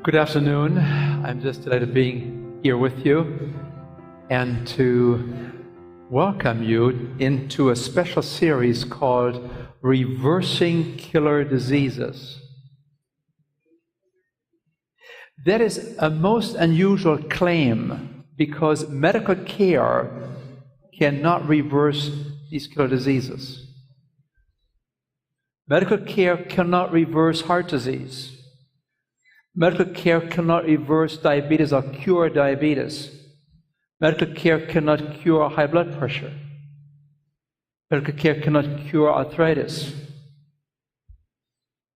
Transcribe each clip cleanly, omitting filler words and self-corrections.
Good afternoon. I'm just delighted being here with you and to welcome you into a special series called Reversing Killer Diseases. That is a most unusual claim because medical care cannot reverse these killer diseases. Medical care cannot reverse heart disease. Medical care cannot reverse diabetes or cure diabetes. Medical care cannot cure high blood pressure. Medical care cannot cure arthritis.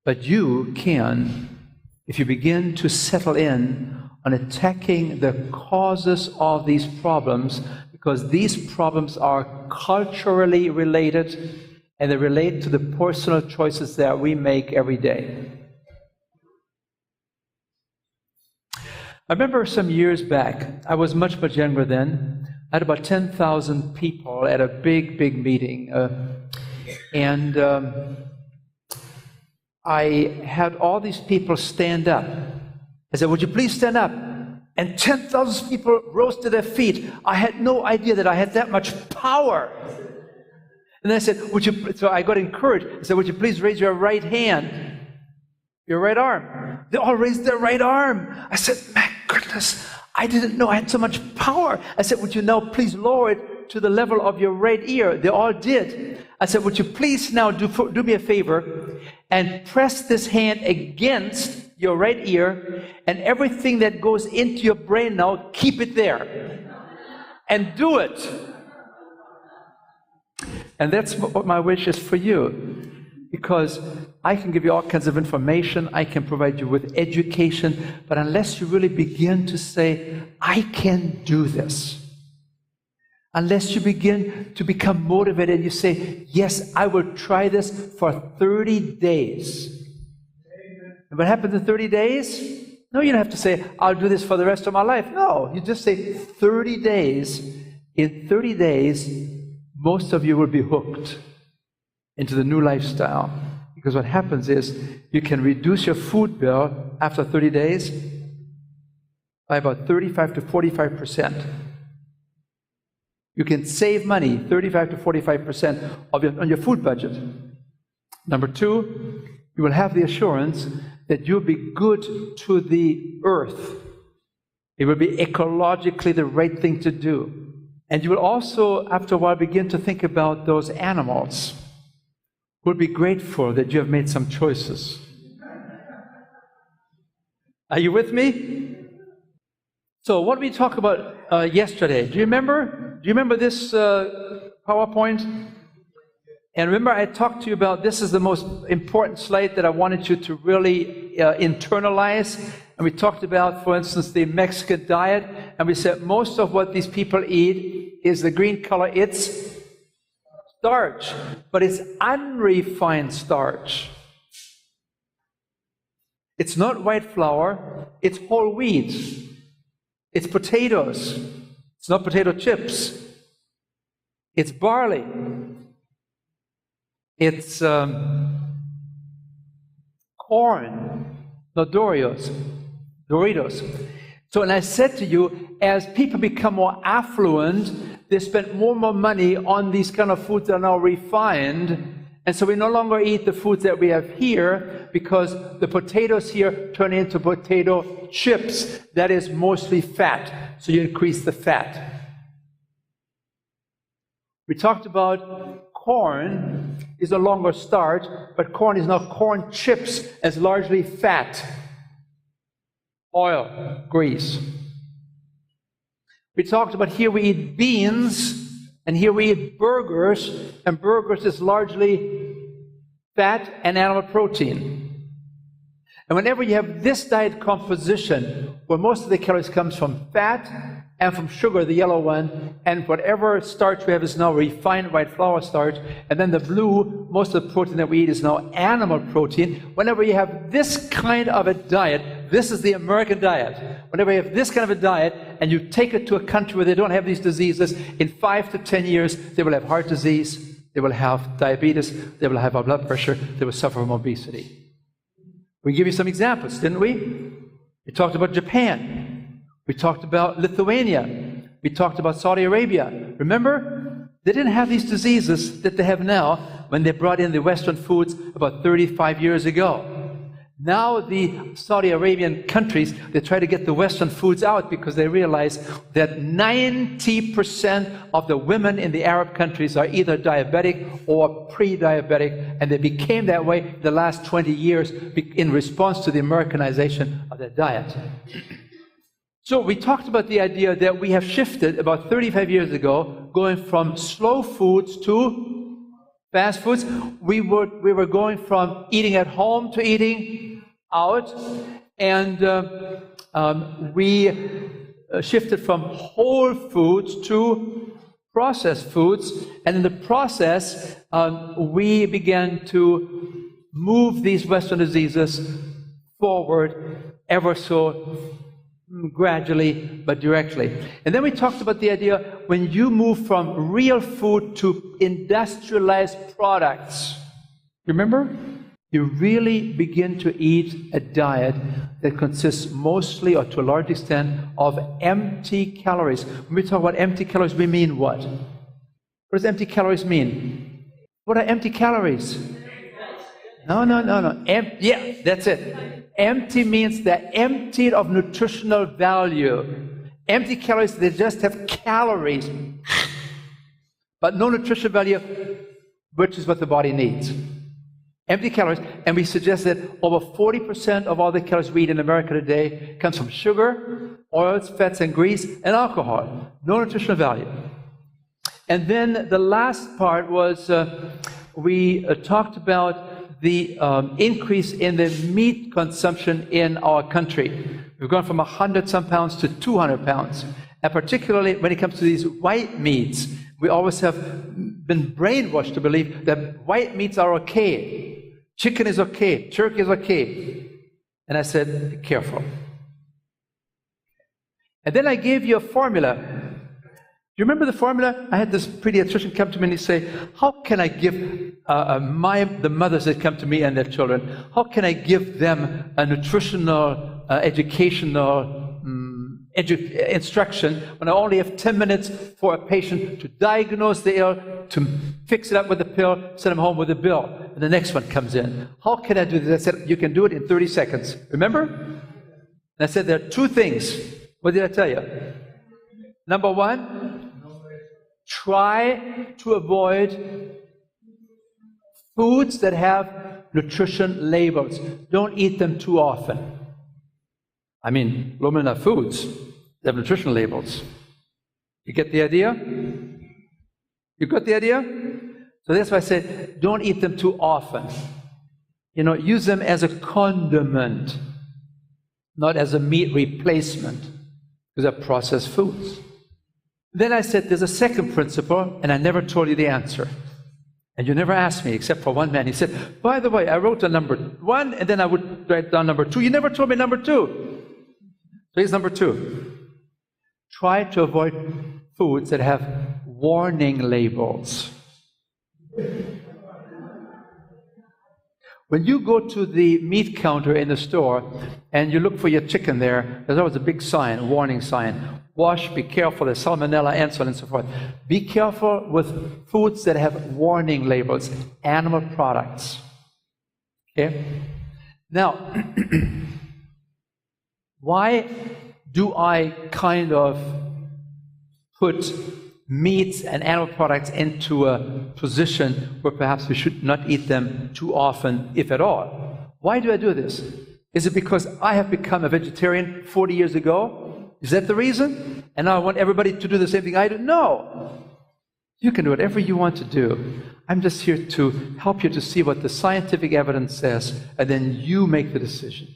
But you can, if you begin to settle in on attacking the causes of these problems, because these problems are culturally related and they relate to the personal choices that we make every day. I remember some years back, I was much younger then. I had about 10,000 people at a big meeting. I had all these people stand up. I said, would you please stand up? And 10,000 people rose to their feet. I had no idea that I had that much power. And I said, so I got encouraged. I said, would you please raise your right hand? Your right arm. They all raised their right arm. I said, my goodness, I didn't know I had so much power. I said, would you now please lower it to the level of your right ear? They all did. I said, would you please now do me a favor and press this hand against your right ear, and everything that goes into your brain now, keep it there. And do it. And that's what my wish is for you. Because I can give you all kinds of information, I can provide you with education, but unless you really begin to say, I can do this, unless you begin to become motivated, you say, yes, I will try this for 30 days. And what happens in 30 days? No, you don't have to say, I'll do this for the rest of my life. No, you just say 30 days. In 30 days, most of you will be hooked into the new lifestyle. Because what happens is you can reduce your food bill after 30 days by about 35 to 45%. You can save money, 35 to 45% on your food budget. Number two, you will have the assurance that you'll be good to the earth. It will be ecologically the right thing to do. And you will also, after a while, begin to think about those animals. We'll be grateful that you have made some choices. Are you with me? So what did we talk about yesterday? Do you remember? Do you remember this PowerPoint? And remember I talked to you about this is the most important slide that I wanted you to really internalize. And we talked about, for instance, the Mexican diet. And we said most of what these people eat is the green color. It's starch, but it's unrefined starch. It's not white flour, it's whole wheat. It's potatoes. It's not potato chips. It's barley. It's corn, not Doritos. So, and I said to you, as people become more affluent, they spend more money on these kind of foods that are now refined. And so we no longer eat the foods that we have here because the potatoes here turn into potato chips. That is mostly fat. So you increase the fat. We talked about corn is no longer starch, but corn is now corn chips as largely fat. Oil, grease. We talked about here we eat beans, and here we eat burgers, and burgers is largely fat and animal protein. And whenever you have this diet composition, where most of the calories comes from fat and from sugar, the yellow one, and whatever starch we have is now refined white flour starch, and then the blue, most of the protein that we eat is now animal protein. Whenever you have this kind of a diet, this is the American diet. Whenever you have this kind of a diet, and you take it to a country where they don't have these diseases, in 5 to 10 years, they will have heart disease, they will have diabetes, they will have high blood pressure, they will suffer from obesity. We give you some examples, didn't we? We talked about Japan. We talked about Lithuania. We talked about Saudi Arabia. Remember? They didn't have these diseases that they have now when they brought in the Western foods about 35 years ago. Now the Saudi Arabian countries, they try to get the Western foods out because they realize that 90% of the women in the Arab countries are either diabetic or pre-diabetic, and they became that way the last 20 years in response to the Americanization of their diet. So we talked about the idea that we have shifted about 35 years ago, going from slow foods to fast foods. We were going from eating at home to eating out, and we shifted from whole foods to processed foods, and in the process we began to move these Western diseases forward ever so gradually but directly. And then we talked about the idea when you move from real food to industrialized products, remember? You really begin to eat a diet that consists mostly or to a large extent of empty calories. When we talk about empty calories, we mean what? What does empty calories mean? What are empty calories? No. Yeah, that's it. Empty means they're emptied of nutritional value. Empty calories, they just have calories, but no nutritional value, which is what the body needs. Empty calories, and we suggest that over 40% of all the calories we eat in America today comes from sugar, oils, fats, and grease, and alcohol. No nutritional value. And then the last part was we talked about the increase in the meat consumption in our country. We've gone from 100-some pounds to 200 pounds. And particularly when it comes to these white meats, we always have been brainwashed to believe that white meats are okay. Chicken is okay, turkey is okay. And I said, be careful. And then I gave you a formula. Do you remember the formula? I had this pediatrician come to me and he say, how can I give the mothers that come to me and their children, how can I give them a nutritional, educational instruction when I only have 10 minutes for a patient to diagnose the ill, to fix it up with a pill, send them home with a bill, and the next one comes in. How can I do this? I said, you can do it in 30 seconds. Remember? And I said, there are two things. What did I tell you? Number one, try to avoid foods that have nutrition labels. Don't eat them too often. I mean, low-mineral foods, they have nutrition labels. You get the idea? You got the idea? So that's why I said, don't eat them too often. You know, use them as a condiment, not as a meat replacement, because they're processed foods. Then I said, there's a second principle, and I never told you the answer. And you never asked me, except for one man. He said, by the way, I wrote down number one, and then I would write down number two. You never told me number two. So here's number two. Try to avoid foods that have warning labels. When you go to the meat counter in the store and you look for your chicken there, there's always a big sign, a warning sign. Wash, be careful, there's salmonella, and so on and so forth. Be careful with foods that have warning labels, animal products. Okay? Now, why do I kind of put meats and animal products into a position where perhaps we should not eat them too often, if at all? Why do I do this? Is it because I have become a vegetarian 40 years ago? Is that the reason? And now I want everybody to do the same thing I do? No! You can do whatever you want to do. I'm just here to help you to see what the scientific evidence says, and then you make the decision.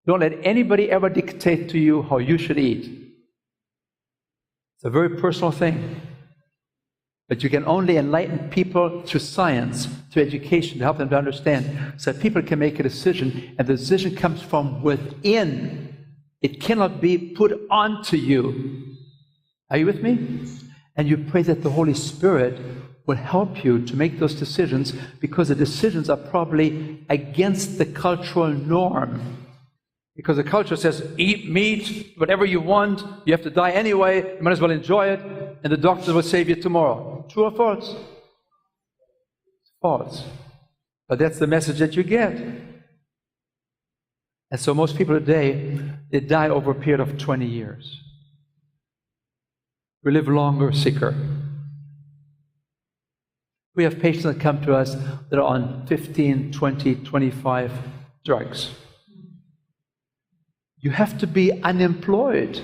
Don't let anybody ever dictate to you how you should eat. It's a very personal thing. But you can only enlighten people through science, through education, to help them to understand, so that people can make a decision, and the decision comes from within. It cannot be put onto you. Are you with me? And you pray that the Holy Spirit will help you to make those decisions, because the decisions are probably against the cultural norm. Because the culture says, eat meat, whatever you want, you have to die anyway, you might as well enjoy it, and the doctor will save you tomorrow. True or false? False. But that's the message that you get. And so most people today, they die over a period of 20 years. We live longer, sicker. We have patients that come to us that are on 15, 20, 25 drugs. You have to be unemployed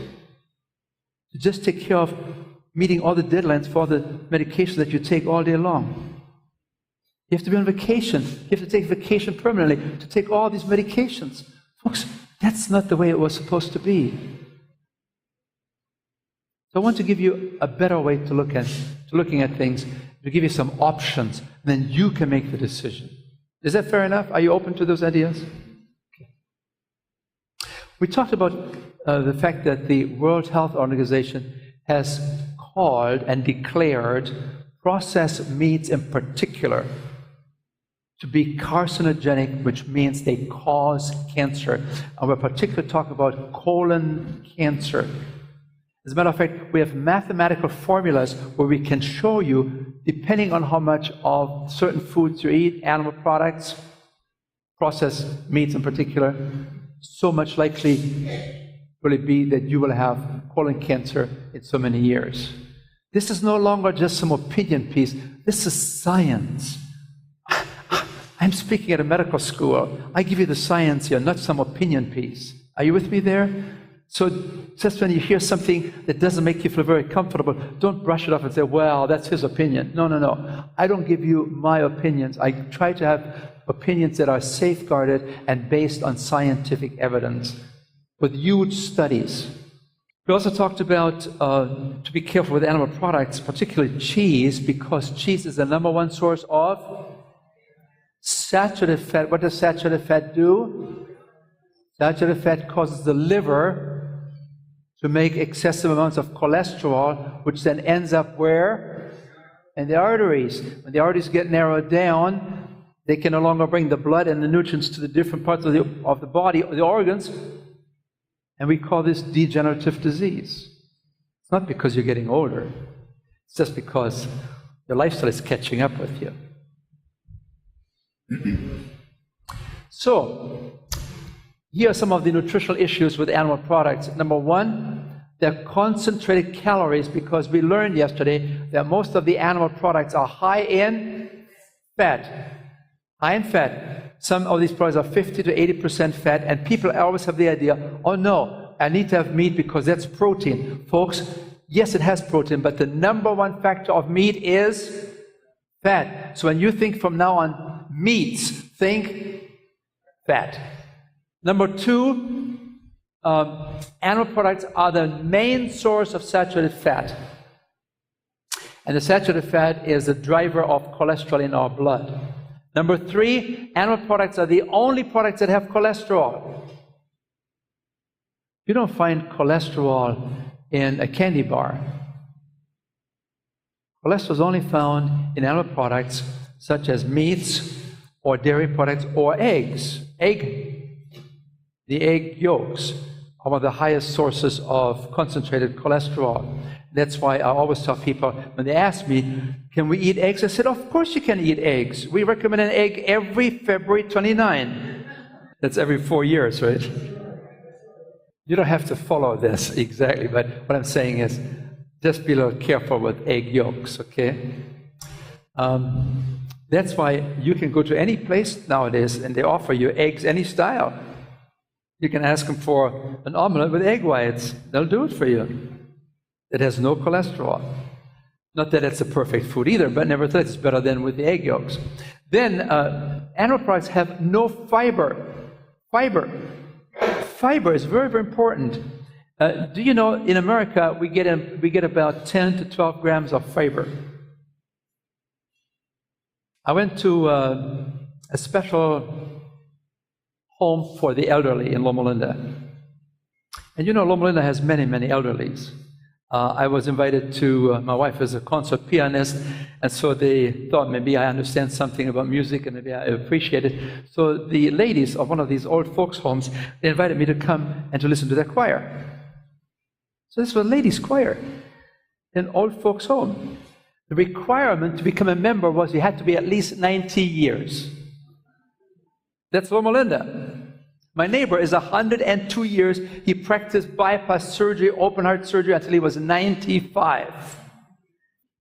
to just take care of meeting all the deadlines for the medication that you take all day long. You have to be on vacation. You have to take vacation permanently to take all these medications. Folks, that's not the way it was supposed to be. So I want to give you a better way to looking at things, to give you some options, and then you can make the decision. Is that fair enough? Are you open to those ideas? Okay. We talked about the fact that the World Health Organization has called and declared processed meats in particular to be carcinogenic, which means they cause cancer. And we're particularly talking about colon cancer. As a matter of fact, we have mathematical formulas where we can show you, depending on how much of certain foods you eat, animal products, processed meats in particular, so much likely will it be that you will have colon cancer in so many years. This is no longer just some opinion piece. This is science. I'm speaking at a medical school. I give you the science here, not some opinion piece. Are you with me there? So just when you hear something that doesn't make you feel very comfortable, don't brush it off and say, well, that's his opinion. No, no, no. I don't give you my opinions. I try to have opinions that are safeguarded and based on scientific evidence with huge studies. We also talked about to be careful with animal products, particularly cheese, because cheese is the #1 source of saturated fat. What does saturated fat do? Saturated fat causes the liver to make excessive amounts of cholesterol, which then ends up where? In the arteries. When the arteries get narrowed down, they can no longer bring the blood and the nutrients to the different parts of the body, the organs, and we call this degenerative disease. It's not because you're getting older. It's just because your lifestyle is catching up with you. So, here are some of the nutritional issues with animal products. #1, they're concentrated calories, because we learned yesterday that most of the animal products are high in fat. High in fat. Some of these products are 50 to 80% fat, and people always have the idea, oh no, I need to have meat because that's protein. Folks, yes, it has protein, but the #1 factor of meat is fat. So when you think from now on meats, think fat. #2, animal products are the main source of saturated fat. And the saturated fat is the driver of cholesterol in our blood. #3, animal products are the only products that have cholesterol. You don't find cholesterol in a candy bar. Cholesterol is only found in animal products such as meats or dairy products or eggs. The egg yolks are one of the highest sources of concentrated cholesterol. That's why I always tell people, when they ask me, can we eat eggs? I said, of course you can eat eggs. We recommend an egg every February 29. That's every 4 years, right? You don't have to follow this exactly, but what I'm saying is, just be a little careful with egg yolks, okay? That's why you can go to any place nowadays and they offer you eggs any style. You can ask them for an omelet with egg whites. They'll do it for you. It has no cholesterol. Not that it's a perfect food either, but nevertheless it's better than with the egg yolks. Then animal products have no fiber. Fiber is very, very important. Do you know in America we get about 10 to 12 grams of fiber. I went to a special home for the elderly in Loma Linda. And you know Loma Linda has many, many elderlies. I was invited to, my wife is a concert pianist, and so they thought maybe I understand something about music and maybe I appreciate it. So the ladies of one of these old folks' homes, they invited me to come and to listen to their choir. So this was a ladies' choir in an old folks' home. The requirement to become a member was you had to be at least 90 years. That's Loma Linda. My neighbor is 102 years. He practiced bypass surgery, open heart surgery until he was 95.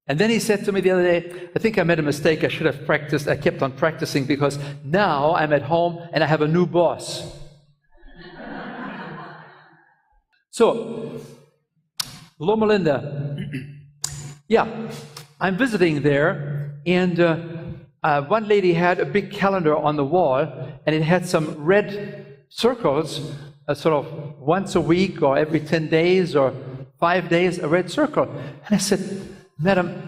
And then he said to me the other day, I think I made a mistake. I should have practiced. I kept on practicing because now I'm at home and I have a new boss. So, Loma Linda, yeah, I'm visiting there, and one lady had a big calendar on the wall, and it had some red circles, sort of once a week or every 10 days or 5 days, a red circle. And I said, Madam,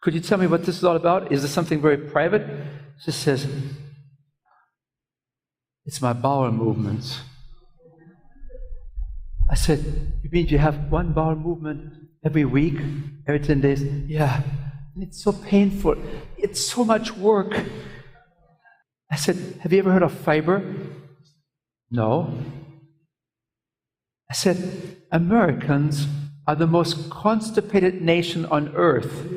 could you tell me what this is all about? Is this something very private? She says, it's my bowel movements. I said, you mean you have one bowel movement every week, every 10 days? Yeah. And it's so painful. It's so much work. I said, have you ever heard of fiber? No. I said, Americans are the most constipated nation on earth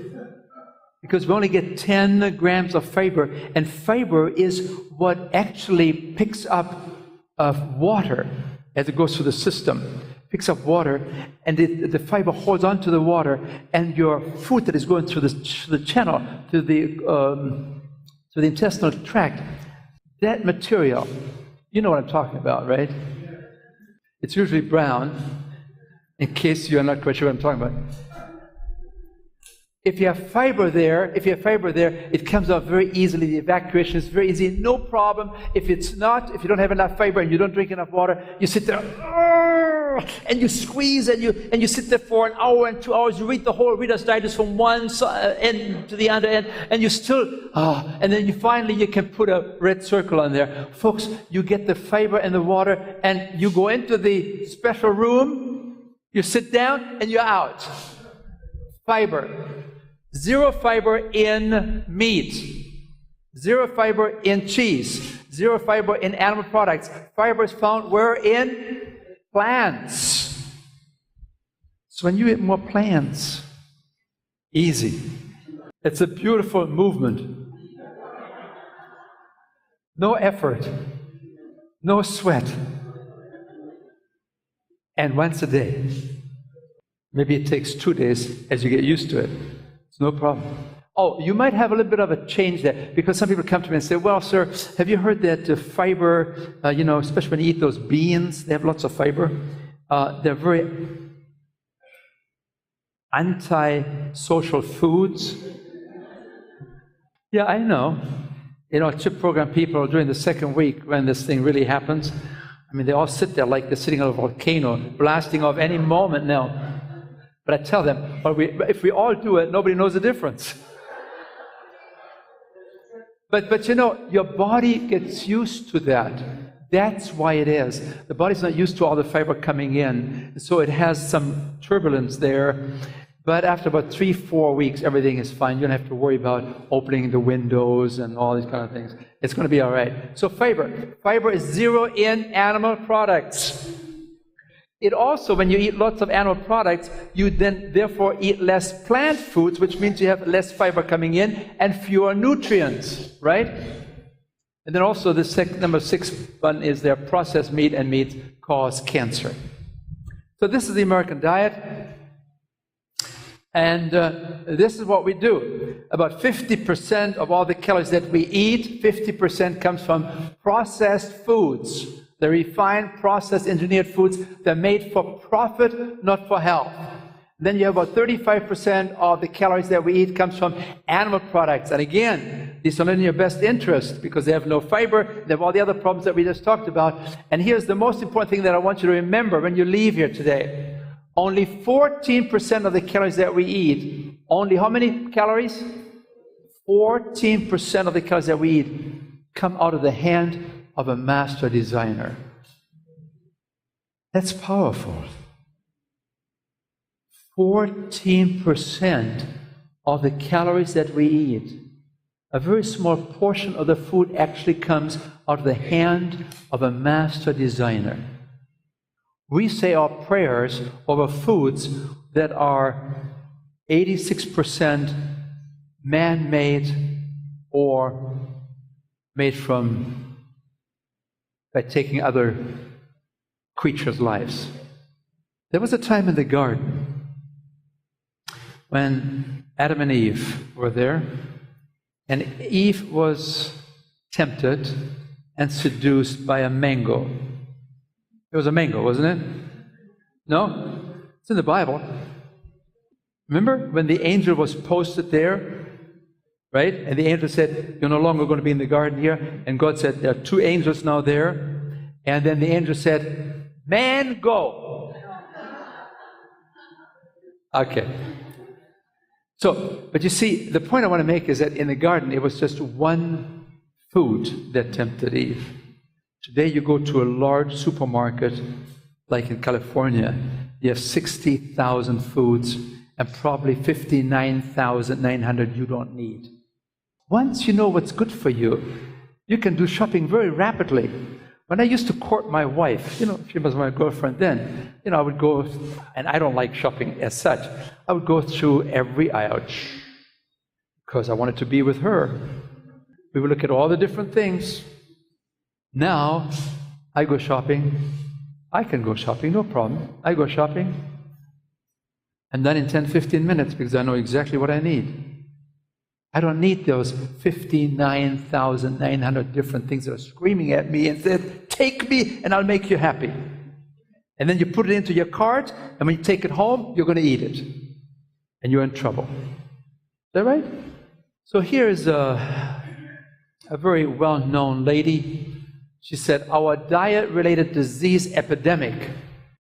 because we only get 10 grams of fiber, and fiber is what actually picks up water as it goes through the system. Picks up water, and the fiber holds on to the water, and your food that is going through the channel, to the intestinal tract, that material, you know what I'm talking about, right? It's usually brown, in case you're not quite sure what I'm talking about. If you have fiber there, it comes out very easily. The evacuation is very easy, no problem. If you don't have enough fiber and you don't drink enough water, you sit there, and you squeeze, and you sit there for an hour and 2 hours. You read the whole Reader's Digest from one end to the other end, and you still, and then finally you can put a red circle on there. Folks, you get the fiber and the water, and you go into the special room, you sit down, and you're out. Fiber. Zero fiber in meat. Zero fiber in cheese. Zero fiber in animal products. Fiber is found where? In plants. So when you eat more plants, easy. It's a beautiful movement. No effort. No sweat. And once a day. Maybe it takes 2 days as you get used to it. It's no problem. Oh, you might have a little bit of a change there, because some people come to me and say, well, sir, have you heard that fiber, especially when you eat those beans, they have lots of fiber. They're very anti-social foods. Yeah, I know. CHIP program people during the second week when this thing really happens, I mean, they all sit there like they're sitting on a volcano, blasting off any moment now. But I tell them, if we all do it, nobody knows the difference. But your body gets used to that. That's why it is. The body's not used to all the fiber coming in, so it has some turbulence there. But after about 3-4 weeks, everything is fine. You don't have to worry about opening the windows and all these kind of things. It's going to be all right. So fiber. Fiber is zero in animal products. It also, when you eat lots of animal products, you then therefore eat less plant foods, which means you have less fiber coming in and fewer nutrients, right? And then also the number 6 one is their processed meat, and meat cause cancer. So this is the American diet. And this is what we do. About 50% of all the calories that we eat, 50% comes from processed foods. The refined, processed, engineered foods, they're made for profit, not for health. Then you have about 35% of the calories that we eat comes from animal products. And again, these are not in your best interest because they have no fiber, they have all the other problems that we just talked about. And here's the most important thing that I want you to remember when you leave here today. Only 14% of the calories that we eat, only how many calories? 14% of the calories that we eat come out of the hand of a master designer. That's powerful. 14% of the calories that we eat, a very small portion of the food actually comes out of the hand of a master designer. We say our prayers over foods that are 86% man-made or made by taking other creatures' lives. There was a time in the garden when Adam and Eve were there, and Eve was tempted and seduced by a mango. It was a mango, wasn't it? No? It's in the Bible. Remember when the angel was posted there, right? And the angel said, "You're no longer going to be in the garden here." And God said, "There are 2 angels now there." And then the angel said, "Man, go." Okay. So, but you see, the point I want to make is that in the garden, it was just one food that tempted Eve. Today, you go to a large supermarket, like in California, you have 60,000 foods and probably 59,900 you don't need. Once you know what's good for you, you can do shopping very rapidly. When I used to court my wife, she was my girlfriend then, I would go, and I don't like shopping as such, I would go through every aisle because I wanted to be with her. We would look at all the different things. Now, I go shopping. I can go shopping, no problem. I go shopping. I'm done in 10, 15 minutes because I know exactly what I need. I don't need those 59,900 different things that are screaming at me and said, "Take me and I'll make you happy." And then you put it into your cart, and when you take it home, you're going to eat it. And you're in trouble. Is that right? So here is a very well-known lady. She said, "Our diet-related disease epidemic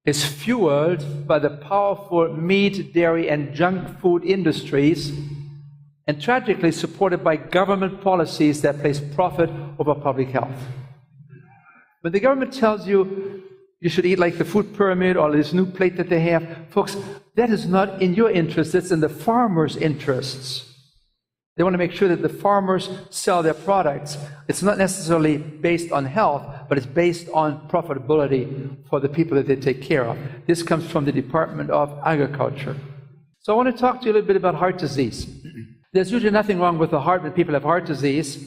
is fueled by the powerful meat, dairy, and junk food industries, and tragically supported by government policies that place profit over public health." When the government tells you you should eat like the food pyramid or this new plate that they have, folks, that is not in your interest, it's in the farmers' interests. They want to make sure that the farmers sell their products. It's not necessarily based on health, but it's based on profitability for the people that they take care of. This comes from the Department of Agriculture. So I want to talk to you a little bit about heart disease. There's usually nothing wrong with the heart when people have heart disease,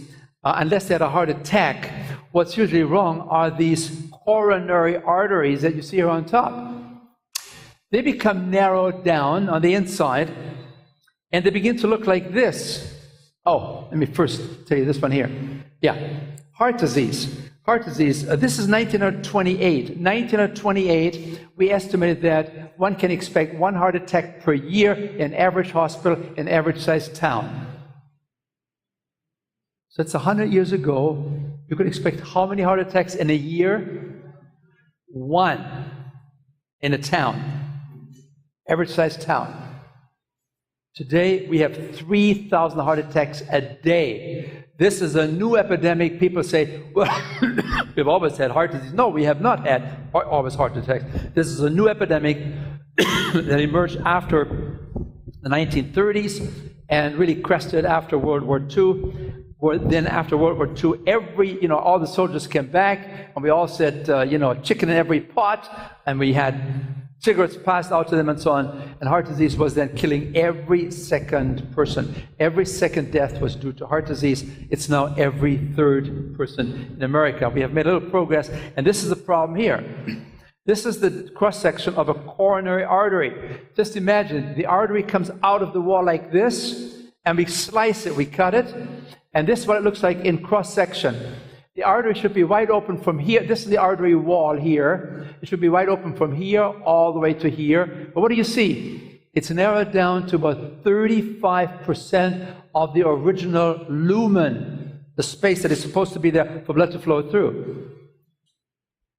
unless they had a heart attack. What's usually wrong are these coronary arteries that you see here on top. They become narrowed down on the inside, and they begin to look like this. Oh, let me first tell you this one here. Yeah, heart disease. Heart disease, this is 1928. 1928, we estimated that one can expect 1 heart attack per year in average hospital in average-sized town. So it's 100 years ago. You could expect how many heart attacks in a year? 1 in a town, average-sized town. Today, we have 3,000 heart attacks a day. This is a new epidemic. People say, well, we've always had heart disease. No, we have not had always heart attacks. This is a new epidemic that emerged after the 1930s and really crested after World War II. Then after World War II, all the soldiers came back, and we all said, chicken in every pot, and we had cigarettes passed out to them and so on, and heart disease was then killing every second person. Every second death was due to heart disease. It's now every 3rd person in America. We have made a little progress, and this is the problem here. This is the cross-section of a coronary artery. Just imagine, the artery comes out of the wall like this, and we slice it, we cut it, and this is what it looks like in cross-section. The artery should be wide open from here. This is the artery wall here. It should be wide open from here all the way to here. But what do you see? It's narrowed down to about 35% of the original lumen, the space that is supposed to be there for blood to flow through.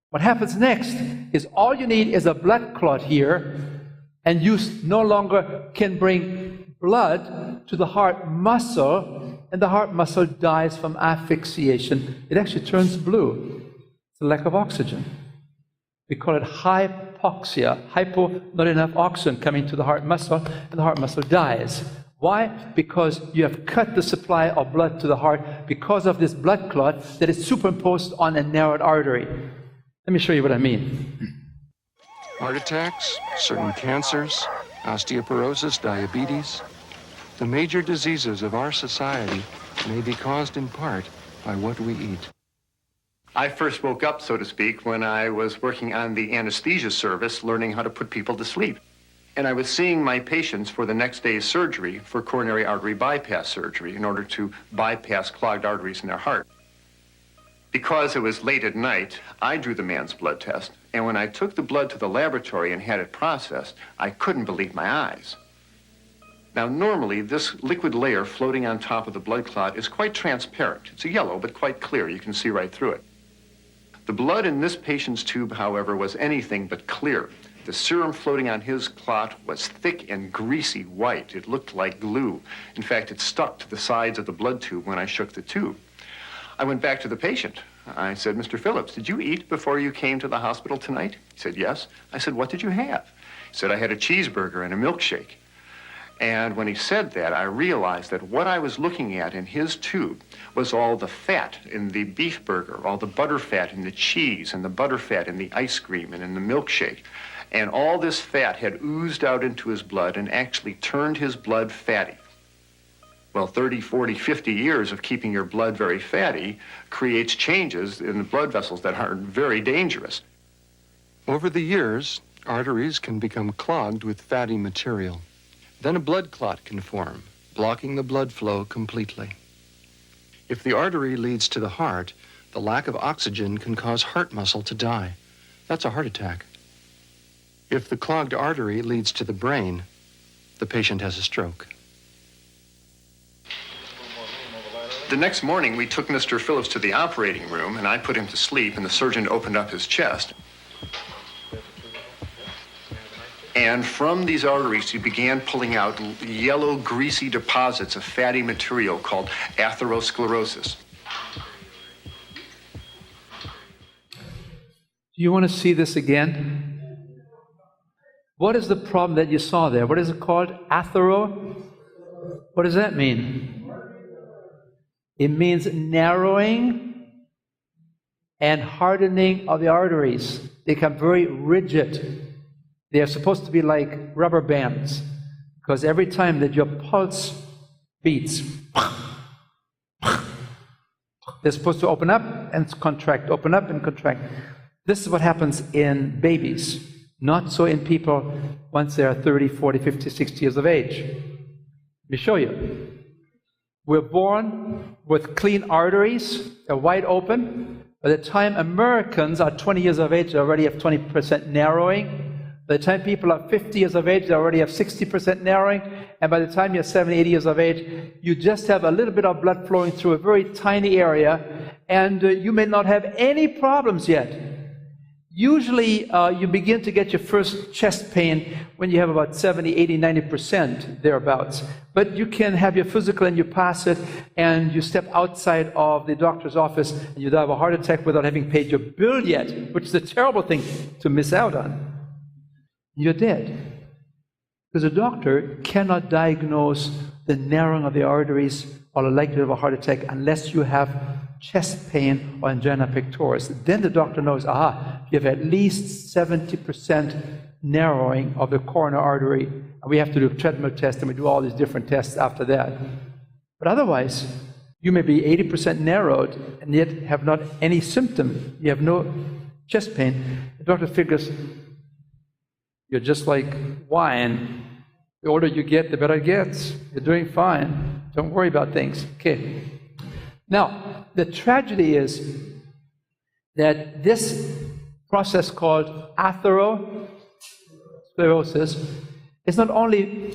What happens next is all you need is a blood clot here, and you no longer can bring blood to the heart muscle, and the heart muscle dies from asphyxiation. It actually turns blue. It's a lack of oxygen. We call it hypoxia. Hypo, not enough oxygen coming to the heart muscle, and the heart muscle dies. Why? Because you have cut the supply of blood to the heart because of this blood clot that is superimposed on a narrowed artery. Let me show you what I mean. Heart attacks, certain cancers, osteoporosis, diabetes. The major diseases of our society may be caused in part by what we eat. I first woke up, so to speak, when I was working on the anesthesia service, learning how to put people to sleep. And I was seeing my patients for the next day's surgery for coronary artery bypass surgery in order to bypass clogged arteries in their heart. Because it was late at night, I drew the man's blood test, and when I took the blood to the laboratory and had it processed, I couldn't believe my eyes. Now, normally, this liquid layer floating on top of the blood clot is quite transparent. It's a yellow, but quite clear. You can see right through it. The blood in this patient's tube, however, was anything but clear. The serum floating on his clot was thick and greasy white. It looked like glue. In fact, it stuck to the sides of the blood tube when I shook the tube. I went back to the patient. I said, Mr. Phillips, did you eat before you came to the hospital tonight? He said, yes. I said, what did you have? He said, I had a cheeseburger and a milkshake. And when he said that, I realized that what I was looking at in his tube was all the fat in the beef burger, all the butter fat in the cheese, and the butter fat in the ice cream and in the milkshake. And all this fat had oozed out into his blood and actually turned his blood fatty. Well, 30, 40, 50 years of keeping your blood very fatty creates changes in the blood vessels that are very dangerous. Over the years, arteries can become clogged with fatty material. Then a blood clot can form, blocking the blood flow completely. If the artery leads to the heart, the lack of oxygen can cause heart muscle to die. That's a heart attack. If the clogged artery leads to the brain, the patient has a stroke. The next morning, we took Mr. Phillips to the operating room, and I put him to sleep, and the surgeon opened up his chest. And from these arteries, he began pulling out yellow, greasy deposits of fatty material called atherosclerosis. Do you want to see this again? What is the problem that you saw there? What is it called? Athero? What does that mean? It means narrowing and hardening of the arteries. They become very rigid. They are supposed to be like rubber bands, because every time that your pulse beats, they're supposed to open up and contract, open up and contract. This is what happens in babies, not so in people once they are 30, 40, 50, 60 years of age. Let me show you. We're born with clean arteries, they're wide open. By the time Americans are 20 years of age, they already have 20% narrowing. By the time people are 50 years of age, they already have 60% narrowing. And by the time you're 70, 80 years of age, you just have a little bit of blood flowing through a very tiny area, and you may not have any problems yet. Usually, you begin to get your first chest pain when you have about 70, 80, 90% thereabouts. But you can have your physical and you pass it, and you step outside of the doctor's office, and you die of a heart attack without having paid your bill yet, which is a terrible thing to miss out on. You're dead. Because a doctor cannot diagnose the narrowing of the arteries or the likelihood of a heart attack unless you have chest pain or angina pectoris. Then the doctor knows, you have at least 70% narrowing of the coronary artery. And we have to do a treadmill test, and we do all these different tests after that. But otherwise, you may be 80% narrowed and yet have not any symptom. You have no chest pain. The doctor figures, you're just like wine. The older you get, the better it gets. You're doing fine. Don't worry about things. Okay. Now, the tragedy is that this process called atherosclerosis is not only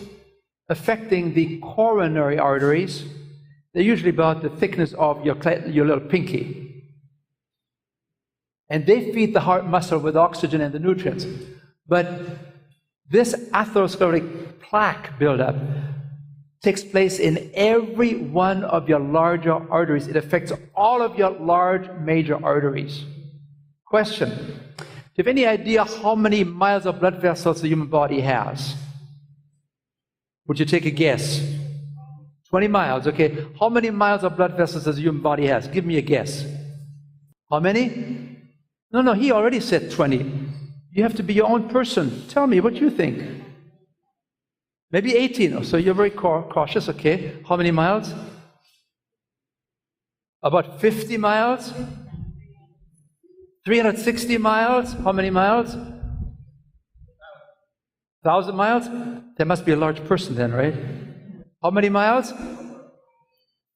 affecting the coronary arteries, they're usually about the thickness of your little pinky. And they feed the heart muscle with oxygen and the nutrients. But this atherosclerotic plaque buildup takes place in every one of your larger arteries. It affects all of your large major arteries. Question: you have any idea how many miles of blood vessels the human body has? Would you take a guess? 20 miles, okay. How many miles of blood vessels does the human body has? Give me a guess. How many? No, he already said 20. You have to be your own person. Tell me what you think. Maybe 18. So you're very cautious, okay. How many miles? About 50 miles? 360 miles? How many miles? 1,000 miles? There must be a large person then, right? How many miles?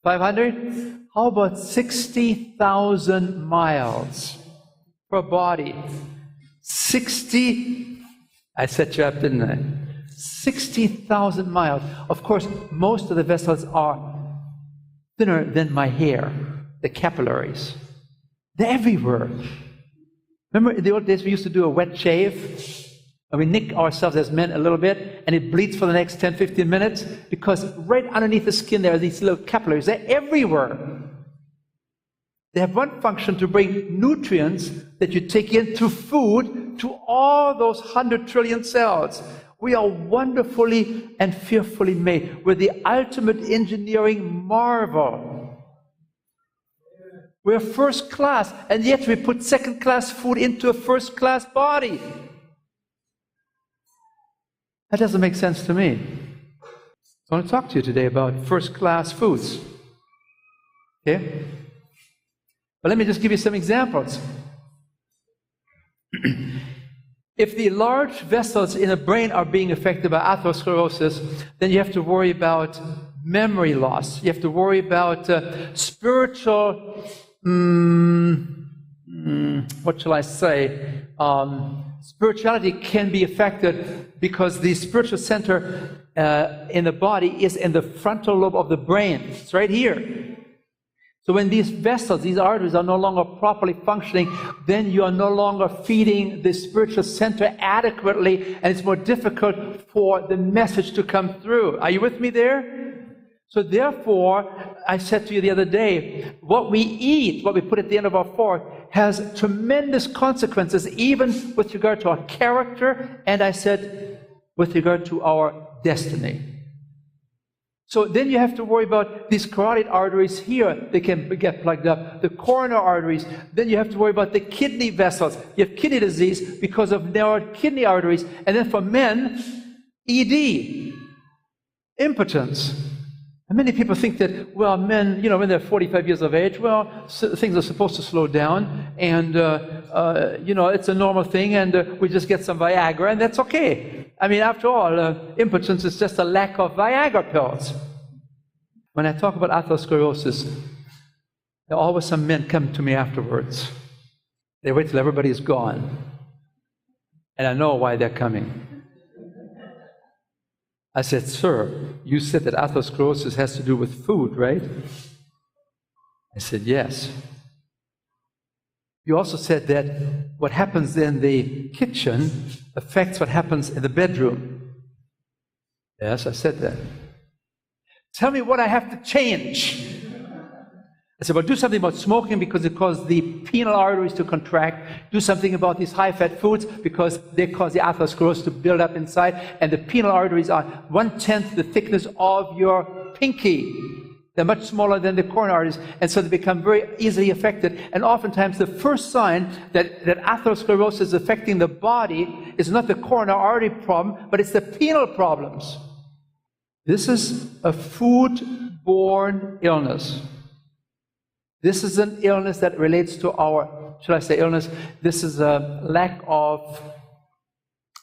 500? How about 60,000 miles per body? 60, I set you up, didn't I? 60,000 miles. Of course, most of the vessels are thinner than my hair, the capillaries. They're everywhere. Remember in the old days we used to do a wet shave? And we nick ourselves as men a little bit, and it bleeds for the next 10, 15 minutes, because right underneath the skin there are these little capillaries. They're everywhere. They have one function: to bring nutrients that you take in through food to all those 100 trillion cells. We are wonderfully and fearfully made. We're the ultimate engineering marvel. We're first class, and yet we put second-class food into a first-class body. That doesn't make sense to me. I want to talk to you today about first-class foods. Okay? But let me just give you some examples. If the large vessels in the brain are being affected by atherosclerosis, then you have to worry about memory loss. You have to worry about spiritual, what shall I say? Spirituality can be affected because the spiritual center in the body is in the frontal lobe of the brain. It's right here. So when these vessels, these arteries are no longer properly functioning, then you are no longer feeding the spiritual center adequately, and it's more difficult for the message to come through. Are you with me there? So therefore, I said to you the other day, what we eat, what we put at the end of our fork, has tremendous consequences, even with regard to our character, and I said, with regard to our destiny. So then you have to worry about these carotid arteries here. They can get plugged up. The coronary arteries. Then you have to worry about the kidney vessels. You have kidney disease because of narrowed kidney arteries. And then for men, ED, impotence. And many people think that, well, men, when they're 45 years of age, well, things are supposed to slow down, and, it's a normal thing, and we just get some Viagra, and that's okay. I mean, after all, impotence is just a lack of Viagra pills. When I talk about atherosclerosis, there are always some men come to me afterwards. They wait till everybody's gone, and I know why they're coming. I said, sir, you said that atherosclerosis has to do with food, right? I said, yes. You also said that what happens in the kitchen affects what happens in the bedroom. Yes, I said that. Tell me what I have to change. I said, well, do something about smoking because it causes the penile arteries to contract. Do something about these high-fat foods because they cause the atherosclerosis to build up inside. And the penile arteries are 1/10 the thickness of your pinky. They're much smaller than the coronary arteries, and so they become very easily affected. And oftentimes the first sign that atherosclerosis is affecting the body is not the coronary artery problem, but it's the penile problems. This is a food-borne illness. This is an illness that relates to our, should I say illness? This is a lack of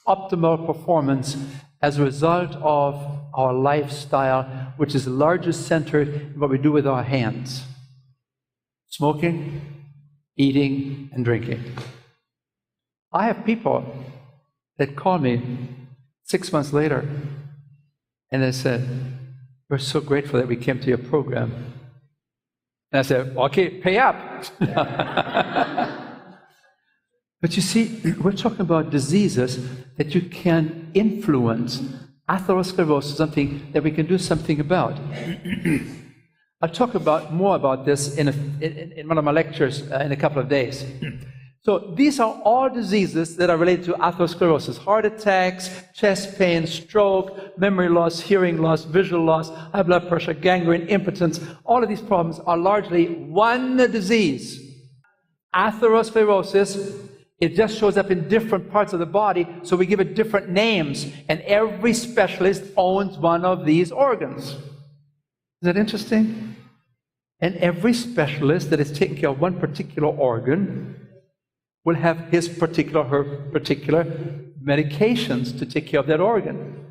optimal performance as a result of our lifestyle, which is largely centered in what we do with our hands. Smoking, eating, and drinking. I have people that call me 6 months later, and they said, we're so grateful that we came to your program. And I said, okay, pay up. But you see, we're talking about diseases that you can influence. Atherosclerosis is something that we can do something about. I'll talk more about this in one of my lectures in a couple of days. So these are all diseases that are related to atherosclerosis: heart attacks, chest pain, stroke, memory loss, hearing loss, visual loss, high blood pressure, gangrene, impotence. All of these problems are largely one disease. Atherosclerosis, it just shows up in different parts of the body, so we give it different names, and every specialist owns one of these organs. Is that interesting? And every specialist that is taking care of one particular organ will have his particular, her particular medications to take care of that organ.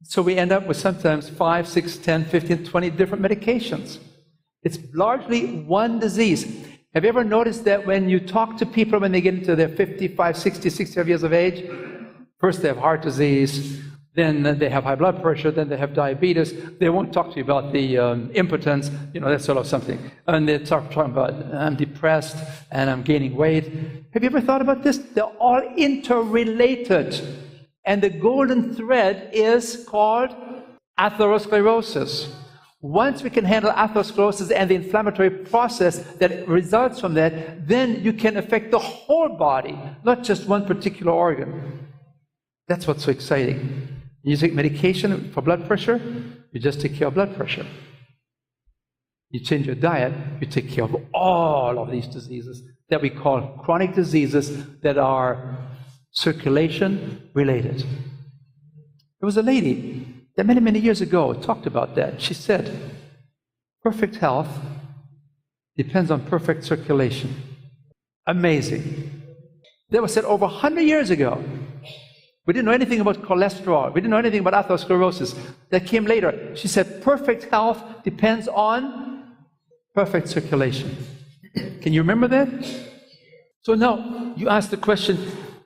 So we end up with sometimes 5, 6, 10, 15, 20 different medications. It's largely one disease. Have you ever noticed that when you talk to people when they get into their 55, 60, 65 years of age, first they have heart disease, then they have high blood pressure, then they have diabetes. They won't talk to you about the impotence, that sort of something. And they start talking about, I'm depressed and I'm gaining weight. Have you ever thought about this? They're all interrelated. And the golden thread is called atherosclerosis. Once we can handle atherosclerosis and the inflammatory process that results from that, then you can affect the whole body, not just one particular organ. That's what's so exciting. You take medication for blood pressure, you just take care of blood pressure. You change your diet, you take care of all of these diseases that we call chronic diseases that are circulation related. There was a lady that many, many years ago talked about that. She said, perfect health depends on perfect circulation. Amazing. That was said over 100 years ago. We didn't know anything about cholesterol. We didn't know anything about atherosclerosis. That came later. She said, perfect health depends on perfect circulation. Can you remember that? So now you ask the question,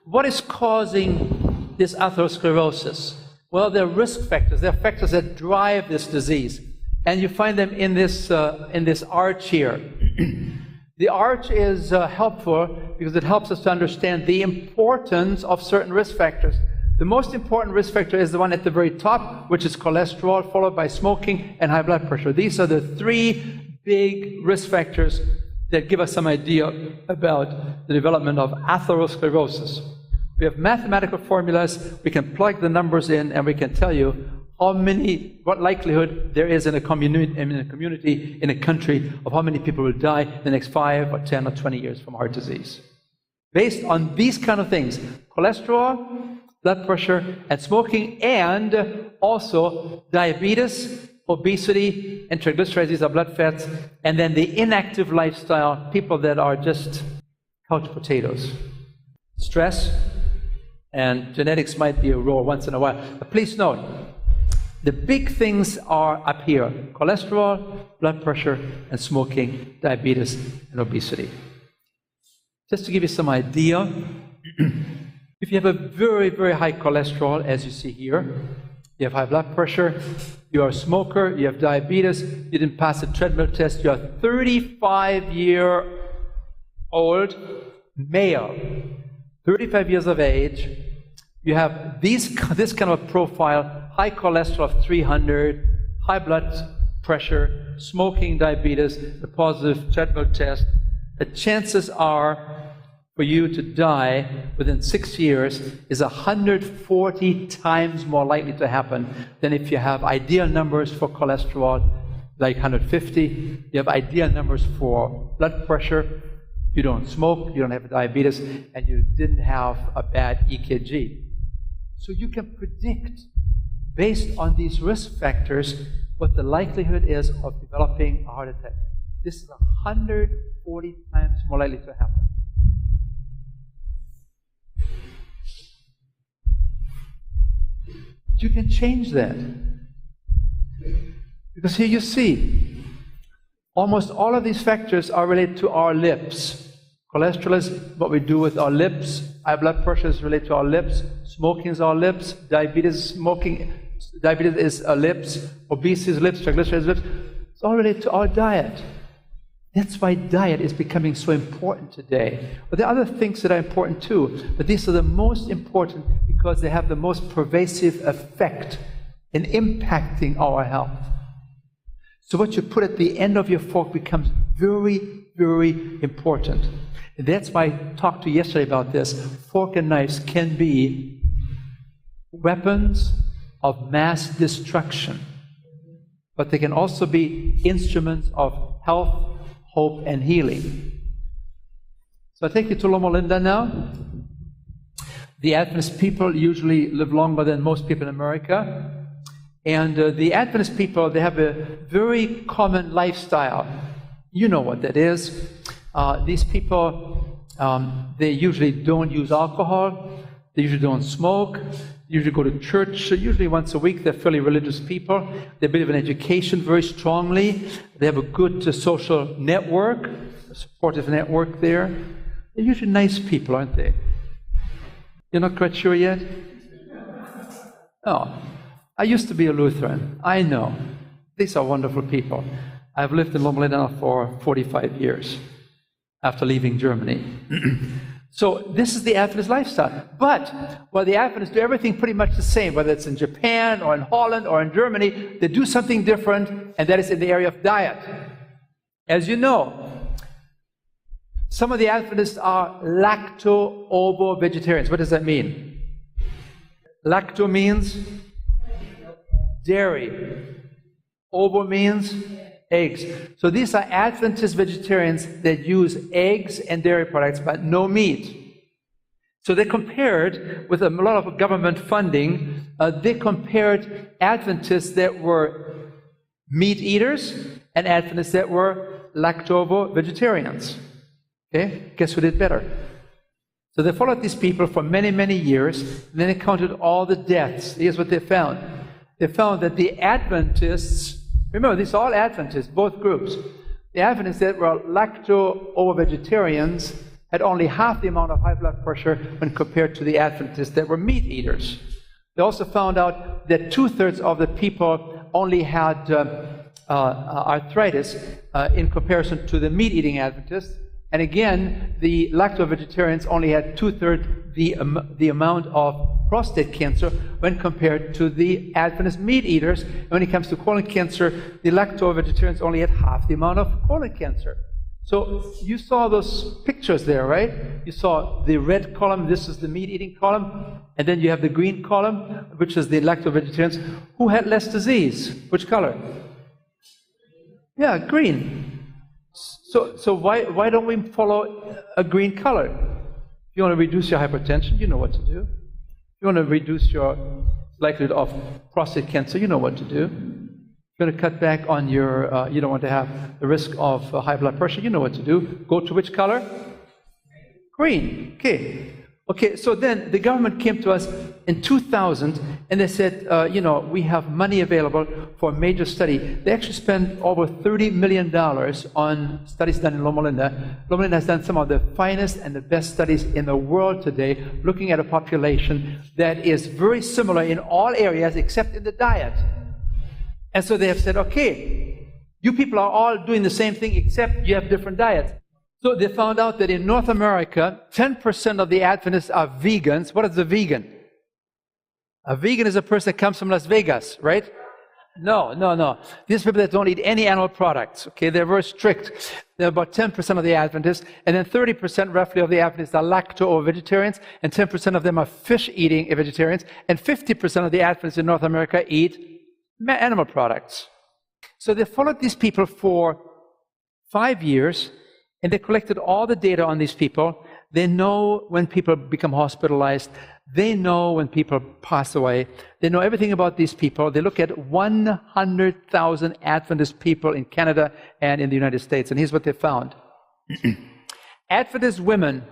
what is causing this atherosclerosis? Well, there are risk factors. There are factors that drive this disease. And you find them in this arch here. The arch is helpful because it helps us to understand the importance of certain risk factors. The most important risk factor is the one at the very top, which is cholesterol, followed by smoking and high blood pressure. These are the three big risk factors that give us some idea about the development of atherosclerosis. We have mathematical formulas, we can plug the numbers in, and we can tell you what likelihood there is in a community, in a country, of how many people will die in the next 5 or 10 or 20 years from heart disease. Based on these kind of things, cholesterol, blood pressure, and smoking, and also diabetes, obesity, and triglycerides, these are blood fats, and then the inactive lifestyle, people that are just couch potatoes. Stress and genetics might be a role once in a while, but please note, the big things are up here: cholesterol, blood pressure, and smoking, diabetes, and obesity. Just to give you some idea, if you have a very, very high cholesterol, as you see here, you have high blood pressure, you are a smoker, you have diabetes, you didn't pass a treadmill test, you're a 35-year-old male, 35 years of age, you have this kind of profile, high cholesterol of 300, high blood pressure, smoking, diabetes, a positive treadmill test, the chances are for you to die within 6 years is 140 times more likely to happen than if you have ideal numbers for cholesterol, like 150. You have ideal numbers for blood pressure. You don't smoke, you don't have diabetes, and you didn't have a bad EKG. So you can predict, based on these risk factors, what the likelihood is of developing a heart attack. This is 140 times more likely to happen. You can change that. Because here you see, almost all of these factors are related to our lips. Cholesterol is what we do with our lips. High blood pressure is related to our lips. Smoking is our lips. Diabetes is our lips. Obesity is lips. Triglycerides is lips. It's all related to our diet. That's why diet is becoming so important today. But there are other things that are important too. But these are the most important because they have the most pervasive effect in impacting our health. So what you put at the end of your fork becomes very, very important. And that's why I talked to you yesterday about this. Fork and knives can be weapons of mass destruction, but they can also be instruments of health, hope, and healing. So I take you to Loma Linda now. The Adventist people usually live longer than most people in America. And the Adventist people, they have a very common lifestyle. You know what that is. These people, they usually don't use alcohol. They usually don't smoke. They usually go to church usually once a week. They're fairly religious people. They believe in education very strongly. They have a good social network, a supportive network there. They're usually nice people, aren't they? You're not quite sure yet? Oh, I used to be a Lutheran. I know. These are wonderful people. I've lived in Loma Linda for 45 years after leaving Germany. So this is the Adventist lifestyle. But while the Adventists do everything pretty much the same, whether it's in Japan or in Holland or in Germany, they do something different, and that is in the area of diet. As you know, some of the Adventists are lacto-ovo-vegetarians. What does that mean? Lacto means dairy. Ovo means eggs. So these are Adventist vegetarians that use eggs and dairy products, but no meat. So they compared, with a lot of government funding, they compared Adventists that were meat eaters and Adventists that were lacto-ovo-vegetarians. Okay? Guess who did better? So they followed these people for many, many years, and then they counted all the deaths. Here's what they found. They found that the Adventists, remember, these are all Adventists, both groups. The Adventists that were lacto-ovo-vegetarians had only half the amount of high blood pressure when compared to the Adventists that were meat eaters. They also found out that 2/3 of the people only had arthritis in comparison to the meat-eating Adventists. And again, the lacto-vegetarians only had 2/3 the amount of prostate cancer when compared to the Adventist meat eaters. And when it comes to colon cancer, the lacto-vegetarians only had half the amount of colon cancer. So you saw those pictures there, right? You saw the red column, this is the meat-eating column, and then you have the green column, which is the lacto-vegetarians. Who had less disease? Which color? Yeah, green. So why don't we follow a green color? If you want to reduce your hypertension, you know what to do. If you want to reduce your likelihood of prostate cancer, you know what to do. If you want to cut back on your, you don't want to have the risk of high blood pressure, you know what to do. Go to which color? Green. Okay, so then the government came to us in 2000 and they said, we have money available for a major study. They actually spent over $30 million on studies done in Loma Linda. Loma Linda has done some of the finest and the best studies in the world today, looking at a population that is very similar in all areas except in the diet. And so they have said, okay, you people are all doing the same thing except you have different diets. So they found out that in North America, 10% of the Adventists are vegans. What is a vegan? A vegan is a person that comes from Las Vegas, right? No. These people that don't eat any animal products, okay? They're very strict. They're about 10% of the Adventists, and then 30% roughly of the Adventists are lacto-ovo-vegetarians, and 10% of them are fish-eating vegetarians, and 50% of the Adventists in North America eat animal products. So they followed these people for 5 years, and they collected all the data on these people. They know when people become hospitalized. They know when people pass away. They know everything about these people. They look at 100,000 Adventist people in Canada and in the United States. And here's what they found. Adventist women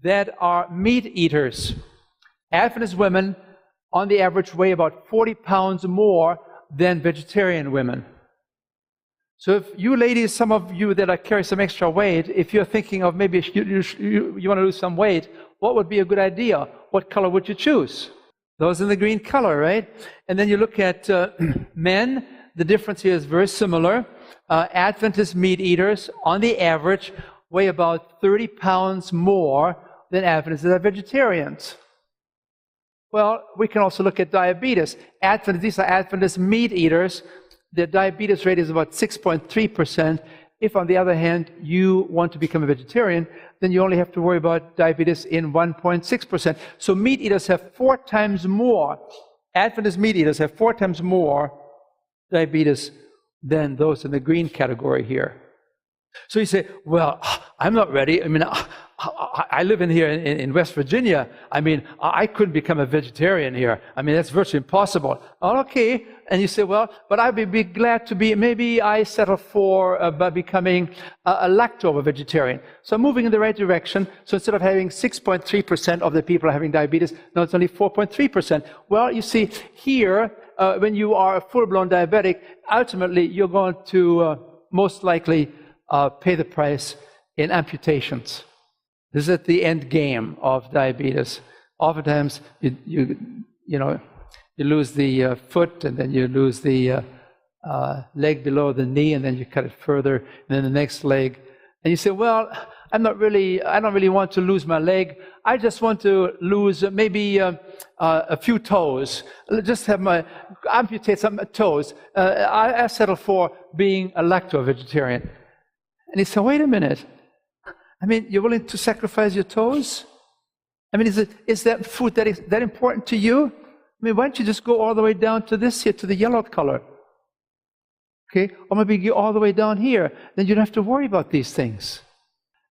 that are meat eaters, Adventist women on the average weigh about 40 pounds more than vegetarian women. So if you ladies, some of you that are carrying some extra weight, if you're thinking of maybe you want to lose some weight, what would be a good idea? What color would you choose? Those in the green color, right? And then you look at men. The difference here is very similar. Adventist meat eaters, on the average, weigh about 30 pounds more than Adventists that are vegetarians. Well, we can also look at diabetes. These are Adventist meat eaters. Their diabetes rate is about 6.3%. If, on the other hand, you want to become a vegetarian, then you only have to worry about diabetes in 1.6%. So meat eaters have 4 times more, Adventist meat eaters have 4 times more diabetes than those in the green category here. So you say, well, I'm not ready. I mean, I live here in West Virginia. I mean, I couldn't become a vegetarian here. I mean, that's virtually impossible. Oh, okay. And you say, well, but I'd be glad to be, maybe I settle for by becoming a lacto-vegetarian. So I'm moving in the right direction. So instead of having 6.3% of the people having diabetes, now it's only 4.3%. Well, you see, here, when you are a full-blown diabetic, ultimately you're going to most likely pay the price in amputations. This is at the end game of diabetes. Oftentimes, you lose the foot, and then you lose the leg below the knee, and then you cut it further, and then the next leg. And you say, well, I don't really want to lose my leg. I just want to lose maybe a few toes. Just amputate some toes. I settle for being a lacto-vegetarian. And he said, wait a minute. I mean, you're willing to sacrifice your toes? I mean, is that food that important to you? I mean, why don't you just go all the way down to this here, to the yellow color? Okay? Or maybe go all the way down here. Then you don't have to worry about these things.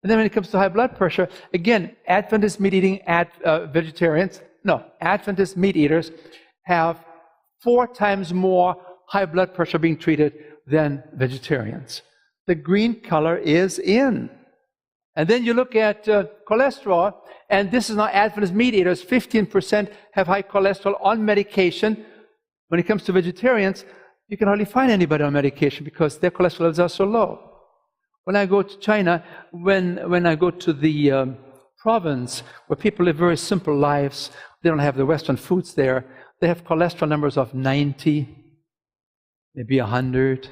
And then when it comes to high blood pressure, again, Adventist meat eating Adventist meat eaters have 4 times more high blood pressure being treated than vegetarians. The green color is in. And then you look at cholesterol, and this is now Adventist meat eaters. 15% have high cholesterol on medication. When it comes to vegetarians, you can hardly find anybody on medication because their cholesterol levels are so low. When I go to China, when I go to the province where people live very simple lives, they don't have the Western foods there, they have cholesterol numbers of 90, maybe 100.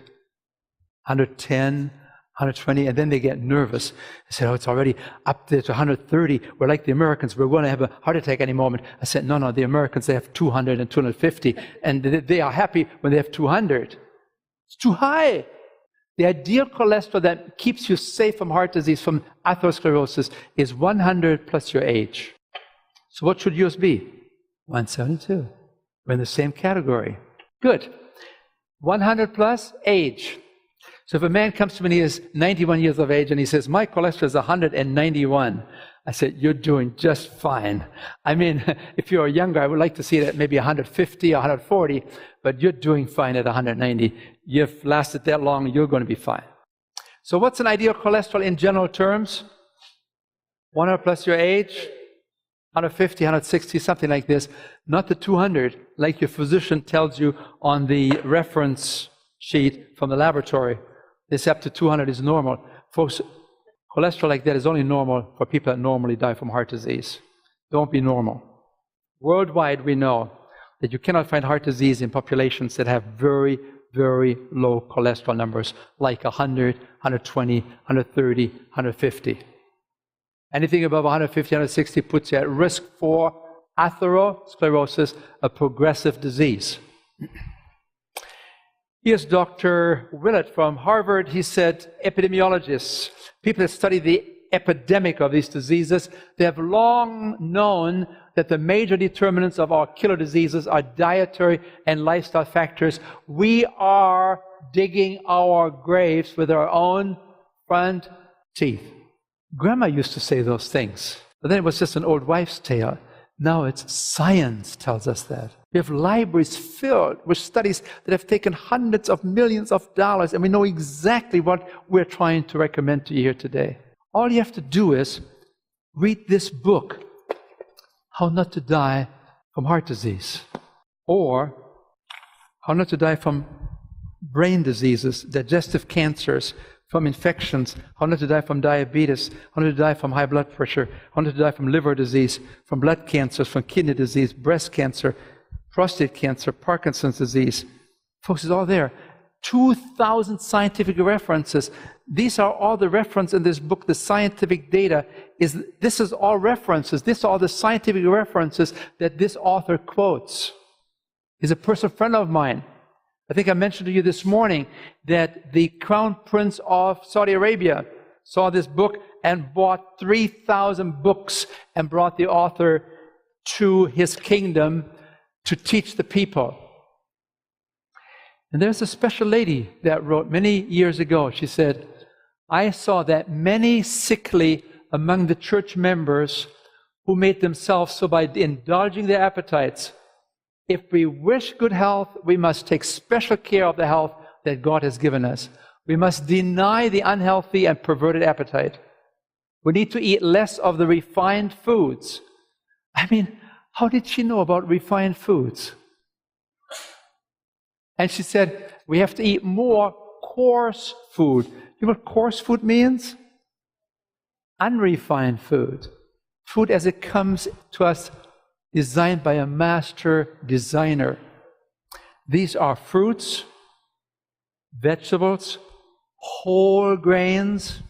110, 120, and then they get nervous. They said, oh, it's already up there to 130. We're like the Americans. We're going to have a heart attack any moment. I said, no, the Americans, they have 200 and 250, and they are happy when they have 200. It's too high. The ideal cholesterol that keeps you safe from heart disease, from atherosclerosis, is 100 plus your age. So what should yours be? 172. We're in the same category. Good. 100 plus age. So if a man comes to me and he is 91 years of age and he says, my cholesterol is 191, I said, you're doing just fine. I mean, if you're younger, I would like to see it at maybe 150 or 140, but you're doing fine at 190. You've lasted that long, you're going to be fine. So what's an ideal cholesterol in general terms? 100 plus your age, 150, 160, something like this. Not the 200, like your physician tells you on the reference sheet from the laboratory. This up to 200 is normal. Folks, cholesterol like that is only normal for people that normally die from heart disease. Don't be normal. Worldwide, we know that you cannot find heart disease in populations that have very, very low cholesterol numbers, like 100, 120, 130, 150. Anything above 150, 160 puts you at risk for atherosclerosis, a progressive disease. Here's Dr. Willett from Harvard. He said, epidemiologists, people that study the epidemic of these diseases, they have long known that the major determinants of our killer diseases are dietary and lifestyle factors. We are digging our graves with our own front teeth. Grandma used to say those things, but then it was just an old wives' tale. Now it's science tells us that. We have libraries filled with studies that have taken hundreds of millions of dollars, and we know exactly what we're trying to recommend to you here today. All you have to do is read this book, How Not to Die from Heart Disease, or How Not to Die from Brain Diseases, Digestive Cancers, from infections, how not to die from diabetes, how not to die from high blood pressure, how not to die from liver disease, from blood cancers, from kidney disease, breast cancer, prostate cancer, Parkinson's disease. Folks, it's all there. 2,000 scientific references. These are all the reference in this book. The scientific data this is all references. These are all the scientific references that this author quotes. He's a personal friend of mine. I think I mentioned to you this morning that the Crown Prince of Saudi Arabia saw this book and bought 3,000 books and brought the author to his kingdom to teach the people. And there's a special lady that wrote many years ago. She said, I saw that many sickly among the church members who made themselves so by indulging their appetites. If we wish good health, we must take special care of the health that God has given us. We must deny the unhealthy and perverted appetite. We need to eat less of the refined foods. I mean, how did she know about refined foods? And she said, we have to eat more coarse food. You know what coarse food means? Unrefined food. Food as it comes to us, designed by a master designer. These are fruits, vegetables, whole grains,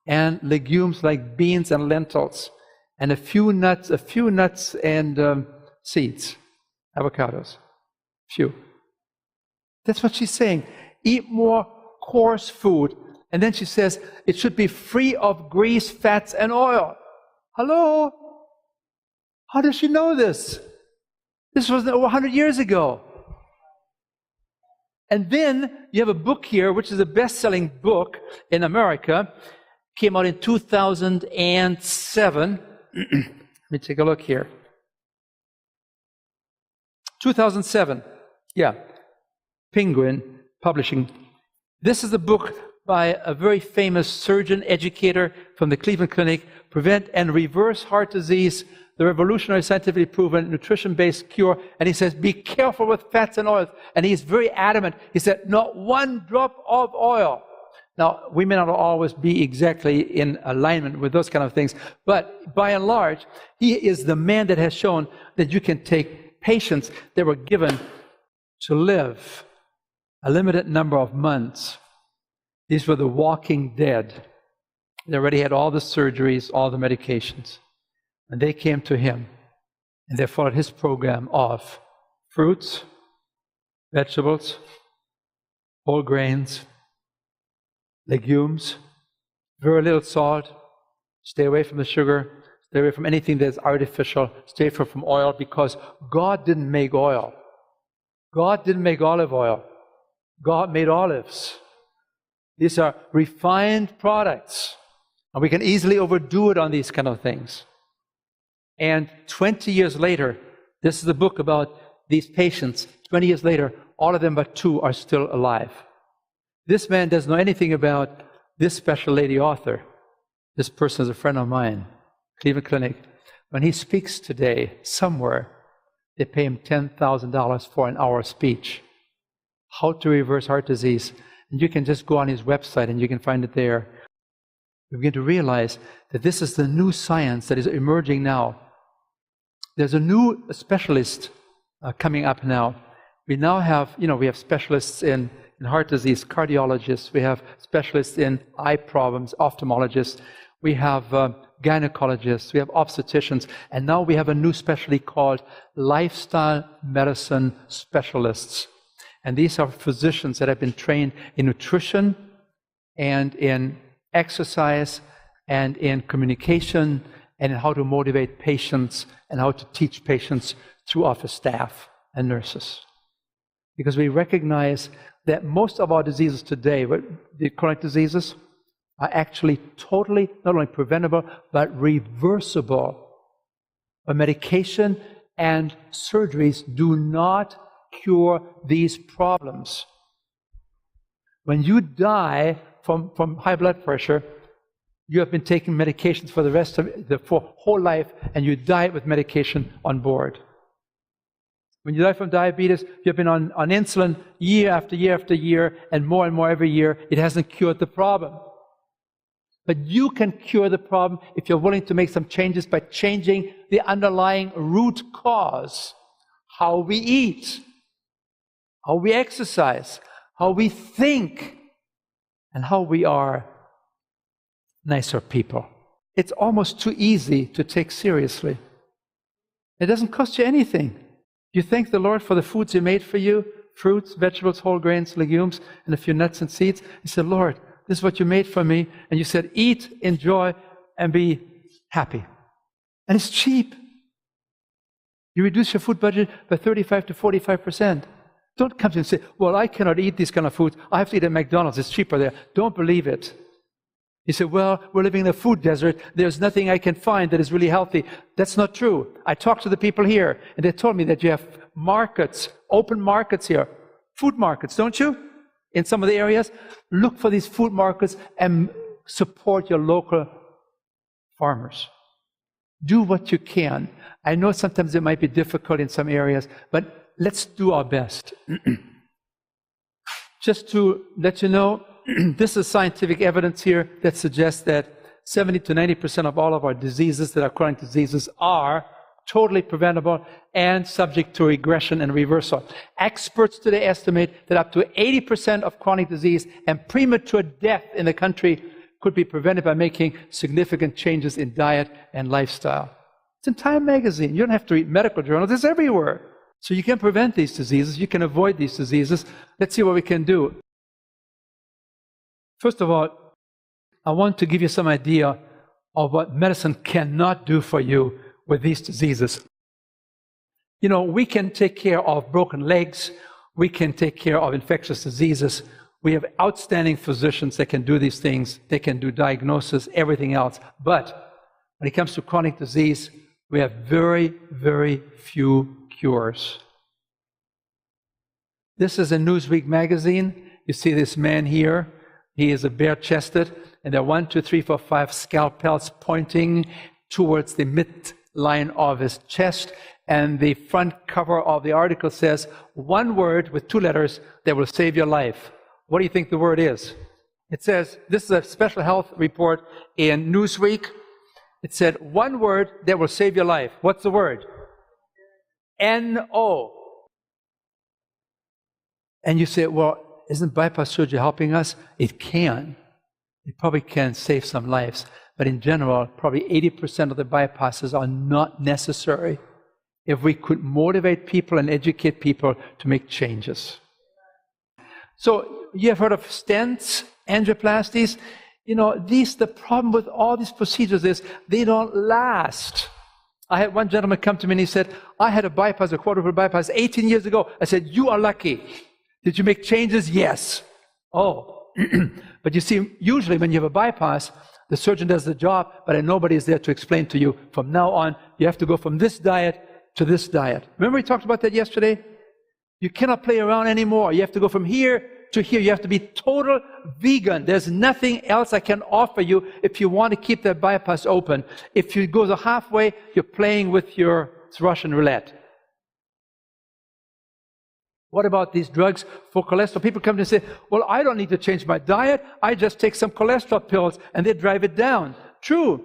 and legumes like beans and lentils, and a few nuts and seeds, avocados, few. That's what she's saying. Eat more coarse food. And then she says, it should be free of grease, fats, and oil. Hello? How does she know this? This was over 100 years ago. And then you have a book here, which is a best-selling book in America. Came out in 2007. Let me take a look here. 2007. Yeah. Penguin Publishing. This is a book by a very famous surgeon educator from the Cleveland Clinic, Prevent and Reverse Heart Disease, the revolutionary scientifically proven nutrition-based cure. And he says, be careful with fats and oils. And he's very adamant. He said, not one drop of oil. Now, we may not always be exactly in alignment with those kind of things, but by and large, he is the man that has shown that you can take patients that were given to live a limited number of months. These were the walking dead. They already had all the surgeries, all the medications. And they came to him, and they followed his program of fruits, vegetables, whole grains, legumes, very little salt, stay away from the sugar, stay away from anything that's artificial, stay away from oil, because God didn't make oil. God didn't make olive oil. God made olives. These are refined products, and we can easily overdo it on these kind of things. And 20 years later, this is a book about these patients. 20 years later, all of them but 2 are still alive. This man doesn't know anything about this special lady author. This person is a friend of mine, Cleveland Clinic. When he speaks today somewhere, they pay him $10,000 for an hour speech. How to reverse heart disease. And you can just go on his website and you can find it there. We begin to realize that this is the new science that is emerging now. There's a new specialist coming up now. We now have, we have specialists in heart disease, cardiologists. We have specialists in eye problems, ophthalmologists. We have gynecologists. We have obstetricians. And now we have a new specialty called lifestyle medicine specialists. And these are physicians that have been trained in nutrition and in exercise and in communication and in how to motivate patients and how to teach patients through office staff and nurses. Because we recognize that most of our diseases today, the chronic diseases, are actually totally not only preventable, but reversible. But medication and surgeries do not cure these problems. When you die from high blood pressure, you have been taking medications for the rest of the whole life, and you die with medication on board. When you die from diabetes, you've been on insulin year after year after year, and more every year. It hasn't cured the problem. But you can cure the problem if you're willing to make some changes by changing the underlying root cause. How we eat, how we exercise, how we think, and how we are nicer people. It's almost too easy to take seriously. It doesn't cost you anything. You thank the Lord for the foods He made for you, fruits, vegetables, whole grains, legumes, and a few nuts and seeds. He said, Lord, this is what you made for me. And you said, eat, enjoy, and be happy. And it's cheap. You reduce your food budget by 35 to 45%. Don't come to me and say, well, I cannot eat these kind of foods. I have to eat at McDonald's. It's cheaper there. Don't believe it. You say, well, we're living in a food desert. There's nothing I can find that is really healthy. That's not true. I talked to the people here, and they told me that you have markets, open markets here, food markets, don't you? In some of the areas. Look for these food markets and support your local farmers. Do what you can. I know sometimes it might be difficult in some areas, but let's do our best. Just to let you know, this is scientific evidence here that suggests that 70 to 90% of all of our diseases that are chronic diseases are totally preventable and subject to regression and reversal. Experts today estimate that up to 80% of chronic disease and premature death in the country could be prevented by making significant changes in diet and lifestyle. It's in Time magazine. You don't have to read medical journals. It's everywhere. So you can prevent these diseases. You can avoid these diseases. Let's see what we can do. First of all, I want to give you some idea of what medicine cannot do for you with these diseases. You know, we can take care of broken legs. We can take care of infectious diseases. We have outstanding physicians that can do these things. They can do diagnosis, everything else. But when it comes to chronic disease, we have very, very few cures. This is a Newsweek magazine. You see this man here. He is a bare-chested, and there are 1, 2, 3, 4, 5 scalpels pointing towards the midline of his chest. And the front cover of the article says, one word with 2 letters that will save your life. What do you think the word is? It says, this is a special health report in Newsweek. It said, one word that will save your life. What's the word? N-O. And you say, well, isn't bypass surgery helping us? It can. It probably can save some lives. But in general, probably 80% of the bypasses are not necessary if we could motivate people and educate people to make changes. So you have heard of stents, angioplasties. You know, the problem with all these procedures is they don't last. I had one gentleman come to me and he said, I had a bypass, a quadruple bypass 18 years ago. I said, you are lucky. Did you make changes? Yes. Oh, but you see, usually when you have a bypass, the surgeon does the job, but then nobody is there to explain to you, from now on, you have to go from this diet to this diet. Remember we talked about that yesterday? You cannot play around anymore. You have to go from here to here. You have to be total vegan. There's nothing else I can offer you if you want to keep that bypass open. If you go the halfway, you're playing with your Russian roulette. What about these drugs for cholesterol? People come to me and say, well, I don't need to change my diet. I just take some cholesterol pills and they drive it down. True.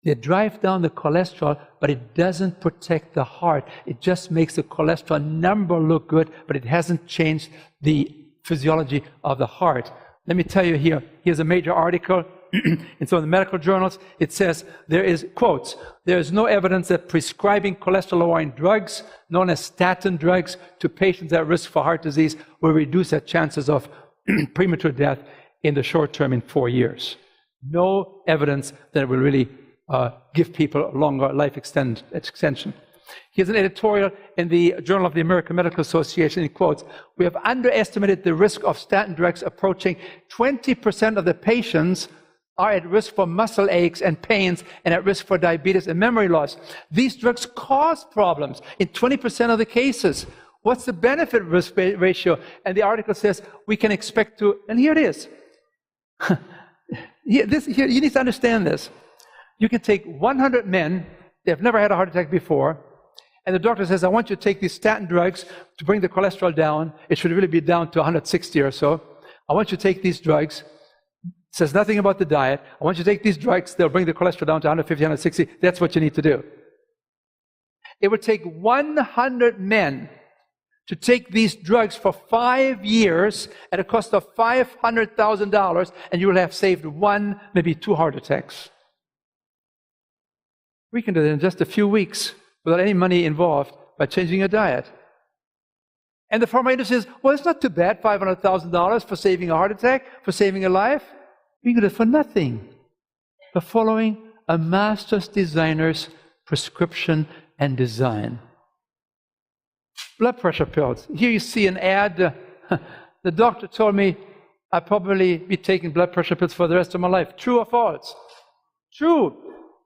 They drive down the cholesterol, but it doesn't protect the heart. It just makes the cholesterol number look good, but it hasn't changed the physiology of the heart. Let me tell you here, here's a major article in some of the medical journals. It says, there is, quotes, there is no evidence that prescribing cholesterol-lowering drugs, known as statin drugs, to patients at risk for heart disease will reduce their chances of premature death in the short term in 4 years. No evidence that will really give people a longer life extension. Here's an editorial in the Journal of the American Medical Association. It quotes, we have underestimated the risk of statin drugs. Approaching 20% of the patients are at risk for muscle aches and pains and at risk for diabetes and memory loss. These drugs cause problems in 20% of the cases. What's the benefit risk ratio? And the article says we can expect to, and here it is. You need to understand this. You can take 100 men, they have never had a heart attack before, and the doctor says, I want you to take these statin drugs to bring the cholesterol down. It should really be down to 160 or so. I want you to take these drugs. It says nothing about the diet. I want you to take these drugs. They'll bring the cholesterol down to 150, 160. That's what you need to do. It would take 100 men to take these drugs for 5 years at a cost of $500,000, and you will have saved 1, maybe 2 heart attacks. We can do that in just a few weeks without any money involved by changing your diet. And the pharma industry says, well, it's not too bad, $500,000 for saving a heart attack, for saving a life. We get it for nothing. For following a master designer's prescription and design. Blood pressure pills. Here you see an ad. The doctor told me I'll probably be taking blood pressure pills for the rest of my life. True or false? True.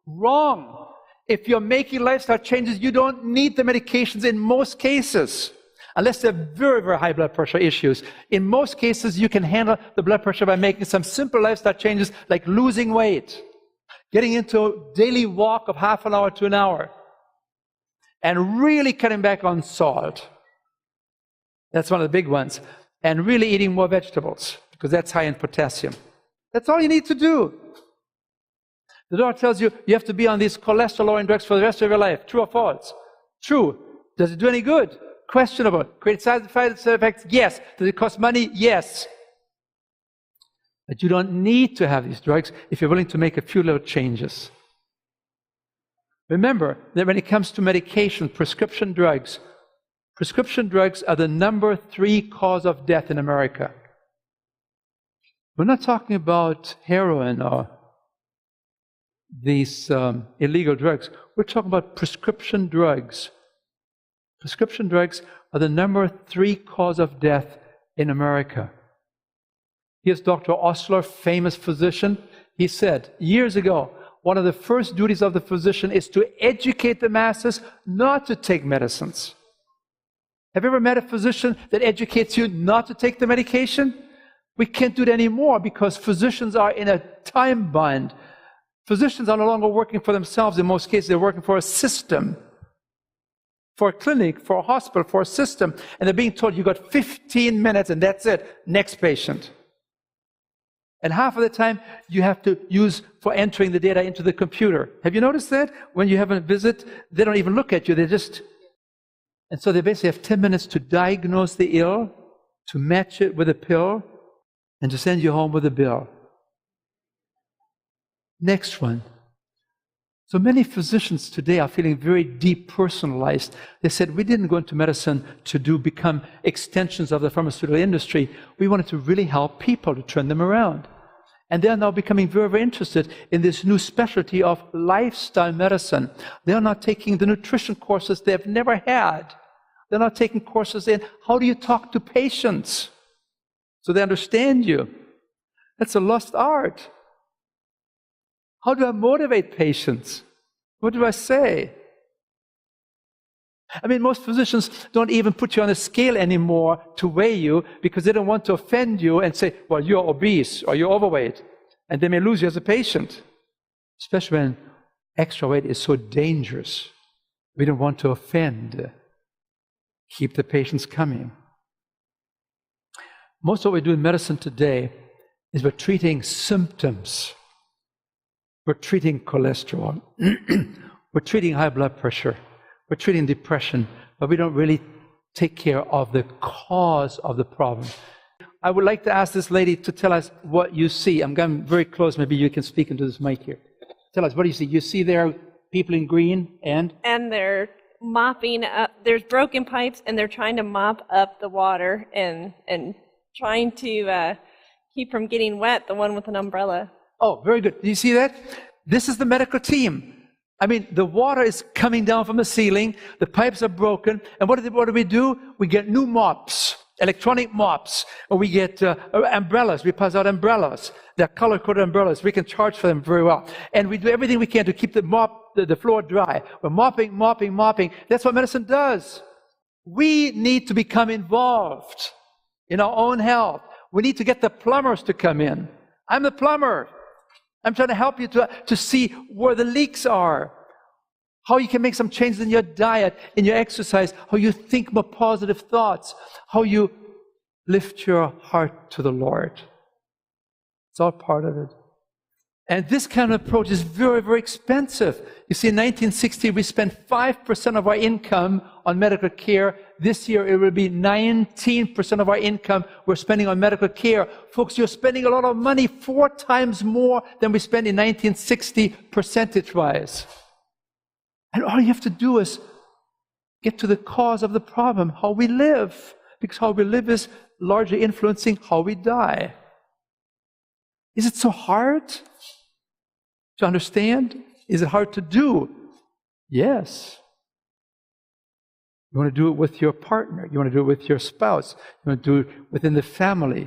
Wrong. If you're making lifestyle changes, you don't need the medications in most cases. Unless they're very, very high blood pressure issues. In most cases, you can handle the blood pressure by making some simple lifestyle changes like losing weight, getting into a daily walk of half an hour to an hour, and really cutting back on salt. That's one of the big ones. And really eating more vegetables, because that's high in potassium. That's all you need to do. The doctor tells you you have to be on these cholesterol-lowering drugs for the rest of your life. True or false? True. Does it do any good? Questionable. Create side effects? Yes. Does it cost money? Yes. But you don't need to have these drugs if you're willing to make a few little changes. Remember that when it comes to medication, prescription drugs are the number 3 cause of death in America. We're not talking about heroin or these illegal drugs. We're talking about prescription drugs. Prescription drugs are the number 3 cause of death in America. Here's Dr. Osler, famous physician. He said years ago, one of the first duties of the physician is to educate the masses not to take medicines. Have you ever met a physician that educates you not to take the medication? We can't do it anymore because physicians are in a time bind. Physicians are no longer working for themselves. In most cases, they're working for a system, for a clinic, for a hospital, for a system. And they're being told, you've got 15 minutes and that's it. Next patient. And half of the time, you have to use for entering the data into the computer. Have you noticed that? When you have a visit, they don't even look at you. And so they basically have 10 minutes to diagnose the ill, to match it with a pill, and to send you home with a bill. Next one. So many physicians today are feeling very depersonalized. They said, we didn't go into medicine to become extensions of the pharmaceutical industry. We wanted to really help people, to turn them around. And they are now becoming very, very interested in this new specialty of lifestyle medicine. They are now taking the nutrition courses they've never had. They're not taking courses in how do you talk to patients so they understand you. That's a lost art. How do I motivate patients? What do I say? I mean, most physicians don't even put you on a scale anymore to weigh you because they don't want to offend you and say, well, you're obese or you're overweight. And they may lose you as a patient, especially when extra weight is so dangerous. We don't want to offend. Keep the patients coming. Most of what we do in medicine today is we're treating symptoms. We're treating cholesterol. We're treating high blood pressure. We're treating depression, but we don't really take care of the cause of the problem. I would like to ask this lady to tell us what you see. I'm going very close. Maybe you can speak into this mic here. Tell us, what do you see? You see there are people in green and? And they're mopping up. There's broken pipes, and they're trying to mop up the water and trying to keep from getting wet, the one with an umbrella. Oh, very good. Do you see that? This is the medical team. I mean, the water is coming down from the ceiling, the pipes are broken, and what do we do? We get new mops, electronic mops, or we get umbrellas. We pass out umbrellas. They're color-coded umbrellas. We can charge for them very well. And we do everything we can to keep the floor dry. We're mopping. That's what medicine does. We need to become involved in our own health. We need to get the plumbers to come in. I'm the plumber. I'm trying to help you to see where the leaks are, how you can make some changes in your diet, in your exercise, how you think more positive thoughts, how you lift your heart to the Lord. It's all part of it. And this kind of approach is very, very expensive. You see, in 1960, we spent 5% of our income on medical care. This year, it will be 19% of our income we're spending on medical care. Folks, you're spending a lot of money, 4 times more than we spent in 1960, percentage-wise. And all you have to do is get to the cause of the problem, how we live. Because how we live is largely influencing how we die. Is it so hard to understand? Is it hard to do? Yes. You want to do it with your partner. You want to do it with your spouse. You want to do it within the family.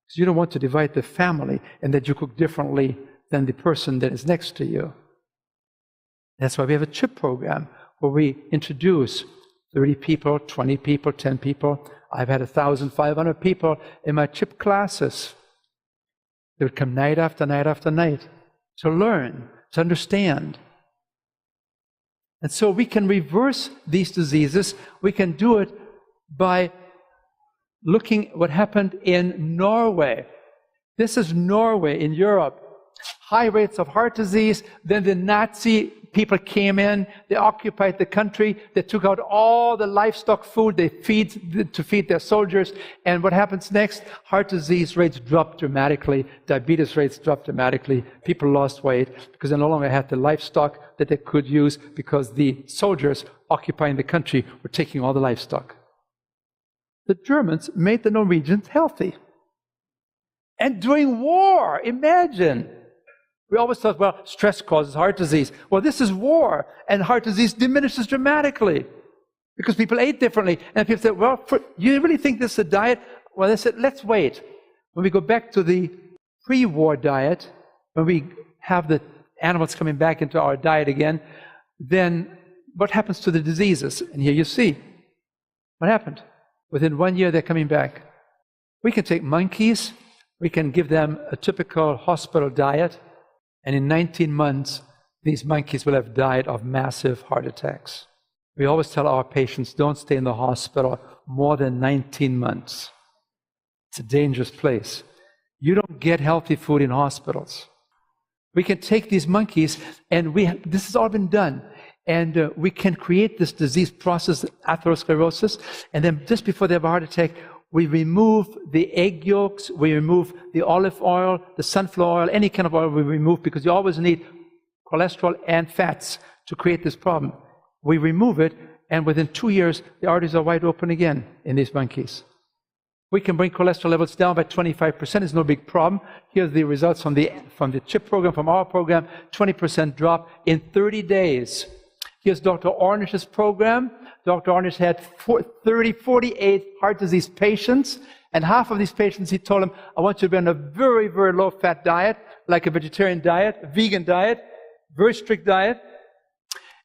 Because you don't want to divide the family and that you cook differently than the person that is next to you. That's why we have a CHIP program where we introduce 30 people, 20 people, 10 people. I've had 1,500 people in my CHIP classes. They would come night after night after night to learn, to understand. And so we can reverse these diseases. We can do it by looking at what happened in Norway. This is Norway in Europe. High rates of heart disease. Then the Nazi people came in. They occupied the country. They took out all the livestock food to feed their soldiers. And what happens next? Heart disease rates dropped dramatically. Diabetes rates dropped dramatically. People lost weight because they no longer had the livestock that they could use because the soldiers occupying the country were taking all the livestock. The Germans made the Norwegians healthy. And during war, imagine. We always thought, well, stress causes heart disease. Well, this is war, and heart disease diminishes dramatically because people ate differently. And people said, well, you really think this is a diet? Well, they said, let's wait. When we go back to the pre-war diet, when we have the animals coming back into our diet again, then what happens to the diseases? And here you see what happened. Within 1 year, they're coming back. We can take monkeys, we can give them a typical hospital diet, and in 19 months, these monkeys will have died of massive heart attacks. We always tell our patients, don't stay in the hospital more than 19 months. It's a dangerous place. You don't get healthy food in hospitals. We can take these monkeys, and this has all been done, and we can create this disease process, atherosclerosis, and then just before they have a heart attack, we remove the egg yolks, we remove the olive oil, the sunflower oil, any kind of oil we remove because you always need cholesterol and fats to create this problem. We remove it, and within 2 years, the arteries are wide open again in these monkeys. We can bring cholesterol levels down by 25%. It's no big problem. Here's the results from the CHIP program, from our program, 20% drop in 30 days. Here's Dr. Ornish's program. Dr. Ornish had 48 heart disease patients, and half of these patients, he told them, I want you to be on a very, very low-fat diet, like a vegetarian diet, a vegan diet, very strict diet.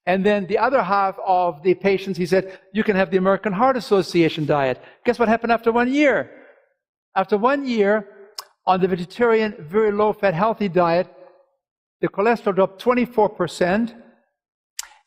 And then the other half of the patients, he said, you can have the American Heart Association diet. Guess what happened after 1 year? After 1 year, on the vegetarian, very low-fat, healthy diet, the cholesterol dropped 24%,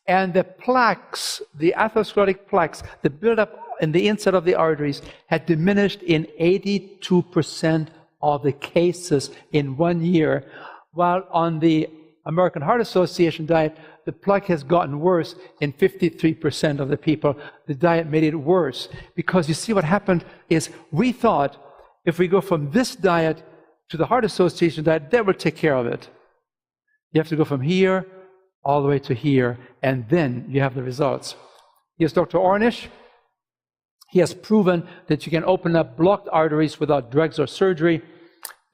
and the plaques, the atherosclerotic plaques, the buildup in the inside of the arteries had diminished in 82% of the cases in 1 year, while on the American Heart Association diet, the plaque has gotten worse in 53% of the people. The diet made it worse because you see what happened is we thought if we go from this diet to the Heart Association diet, that will take care of it. You have to go from here all the way to here, and then you have the results. Here's Dr. Ornish. He has proven that you can open up blocked arteries without drugs or surgery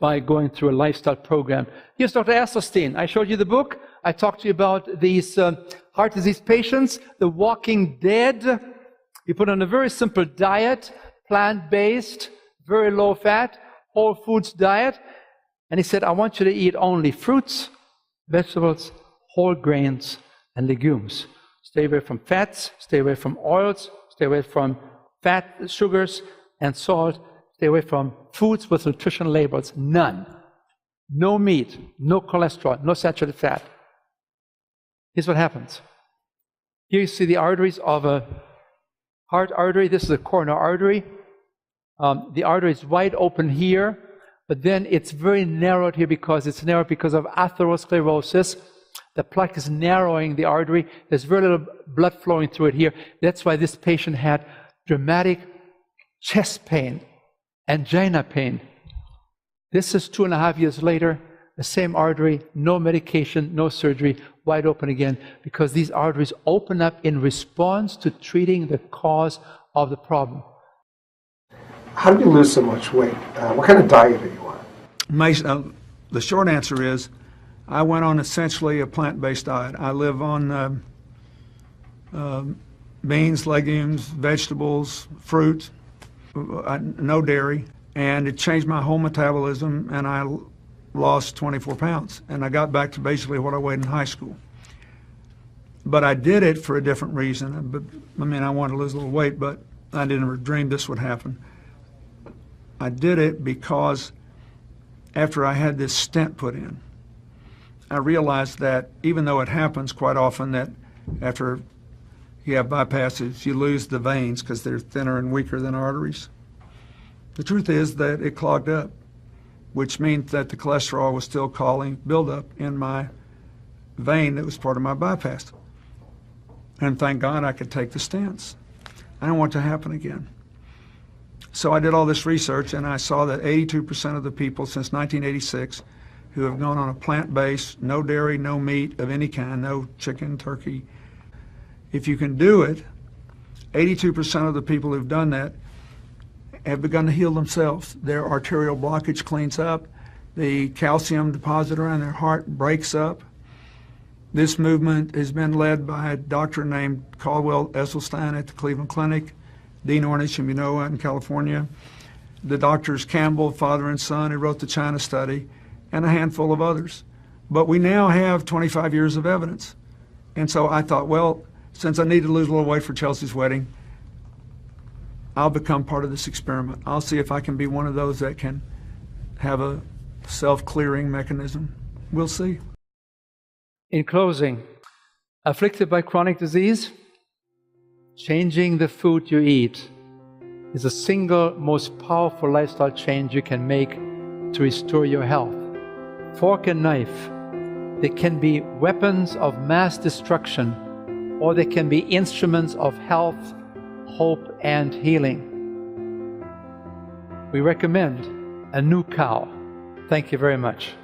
by going through a lifestyle program. Here's Dr. Esselstyn. I showed you the book. I talked to you about these heart disease patients, the walking dead. You put on a very simple diet, plant-based, very low-fat, whole foods diet. And he said, I want you to eat only fruits, vegetables, whole grains, and legumes. Stay away from fats, stay away from oils, stay away from fat, sugars, and salt. Stay away from foods with nutrition labels. None. No meat, no cholesterol, no saturated fat. Here's what happens. Here you see the arteries of a heart artery. This is a coronary artery. The artery is wide open here, but then it's very narrowed here because it's narrowed because of atherosclerosis. The plaque is narrowing the artery. There's very little blood flowing through it here. That's why this patient had dramatic chest pain, angina pain. This is 2.5 years later, the same artery, no medication, no surgery, wide open again, because these arteries open up in response to treating the cause of the problem. How did you lose so much weight? What kind of diet are you on? The short answer is I went on essentially a plant-based diet. I live on beans, legumes, vegetables, fruit, no dairy, and it changed my whole metabolism, and I lost 24 pounds, and I got back to basically what I weighed in high school. But I did it for a different reason. I mean, I wanted to lose a little weight, but I didn't dream this would happen. I did it because after I had this stent put in, I realized that even though it happens quite often that after you have bypasses, you lose the veins because they're thinner and weaker than arteries. The truth is that it clogged up, which means that the cholesterol was still causing buildup in my vein that was part of my bypass. And thank God I could take the stents. I don't want it to happen again. So I did all this research, and I saw that 82% of the people since 1986 who have gone on a plant-based, no dairy, no meat of any kind, no chicken, turkey. If you can do it, 82% of the people who've done that have begun to heal themselves. Their arterial blockage cleans up. The calcium deposit around their heart breaks up. This movement has been led by a doctor named Caldwell Esselstyn at the Cleveland Clinic, Dean Ornish, whom you know, out in California, the doctors Campbell, father and son, who wrote the China study, and a handful of others. But we now have 25 years of evidence. And so I thought, well, since I need to lose a little weight for Chelsea's wedding, I'll become part of this experiment. I'll see if I can be one of those that can have a self-clearing mechanism. We'll see. In closing, afflicted by chronic disease, changing the food you eat is the single most powerful lifestyle change you can make to restore your health. Fork and knife, they can be weapons of mass destruction, or they can be instruments of health, hope, and healing. We recommend a new cow. Thank you very much.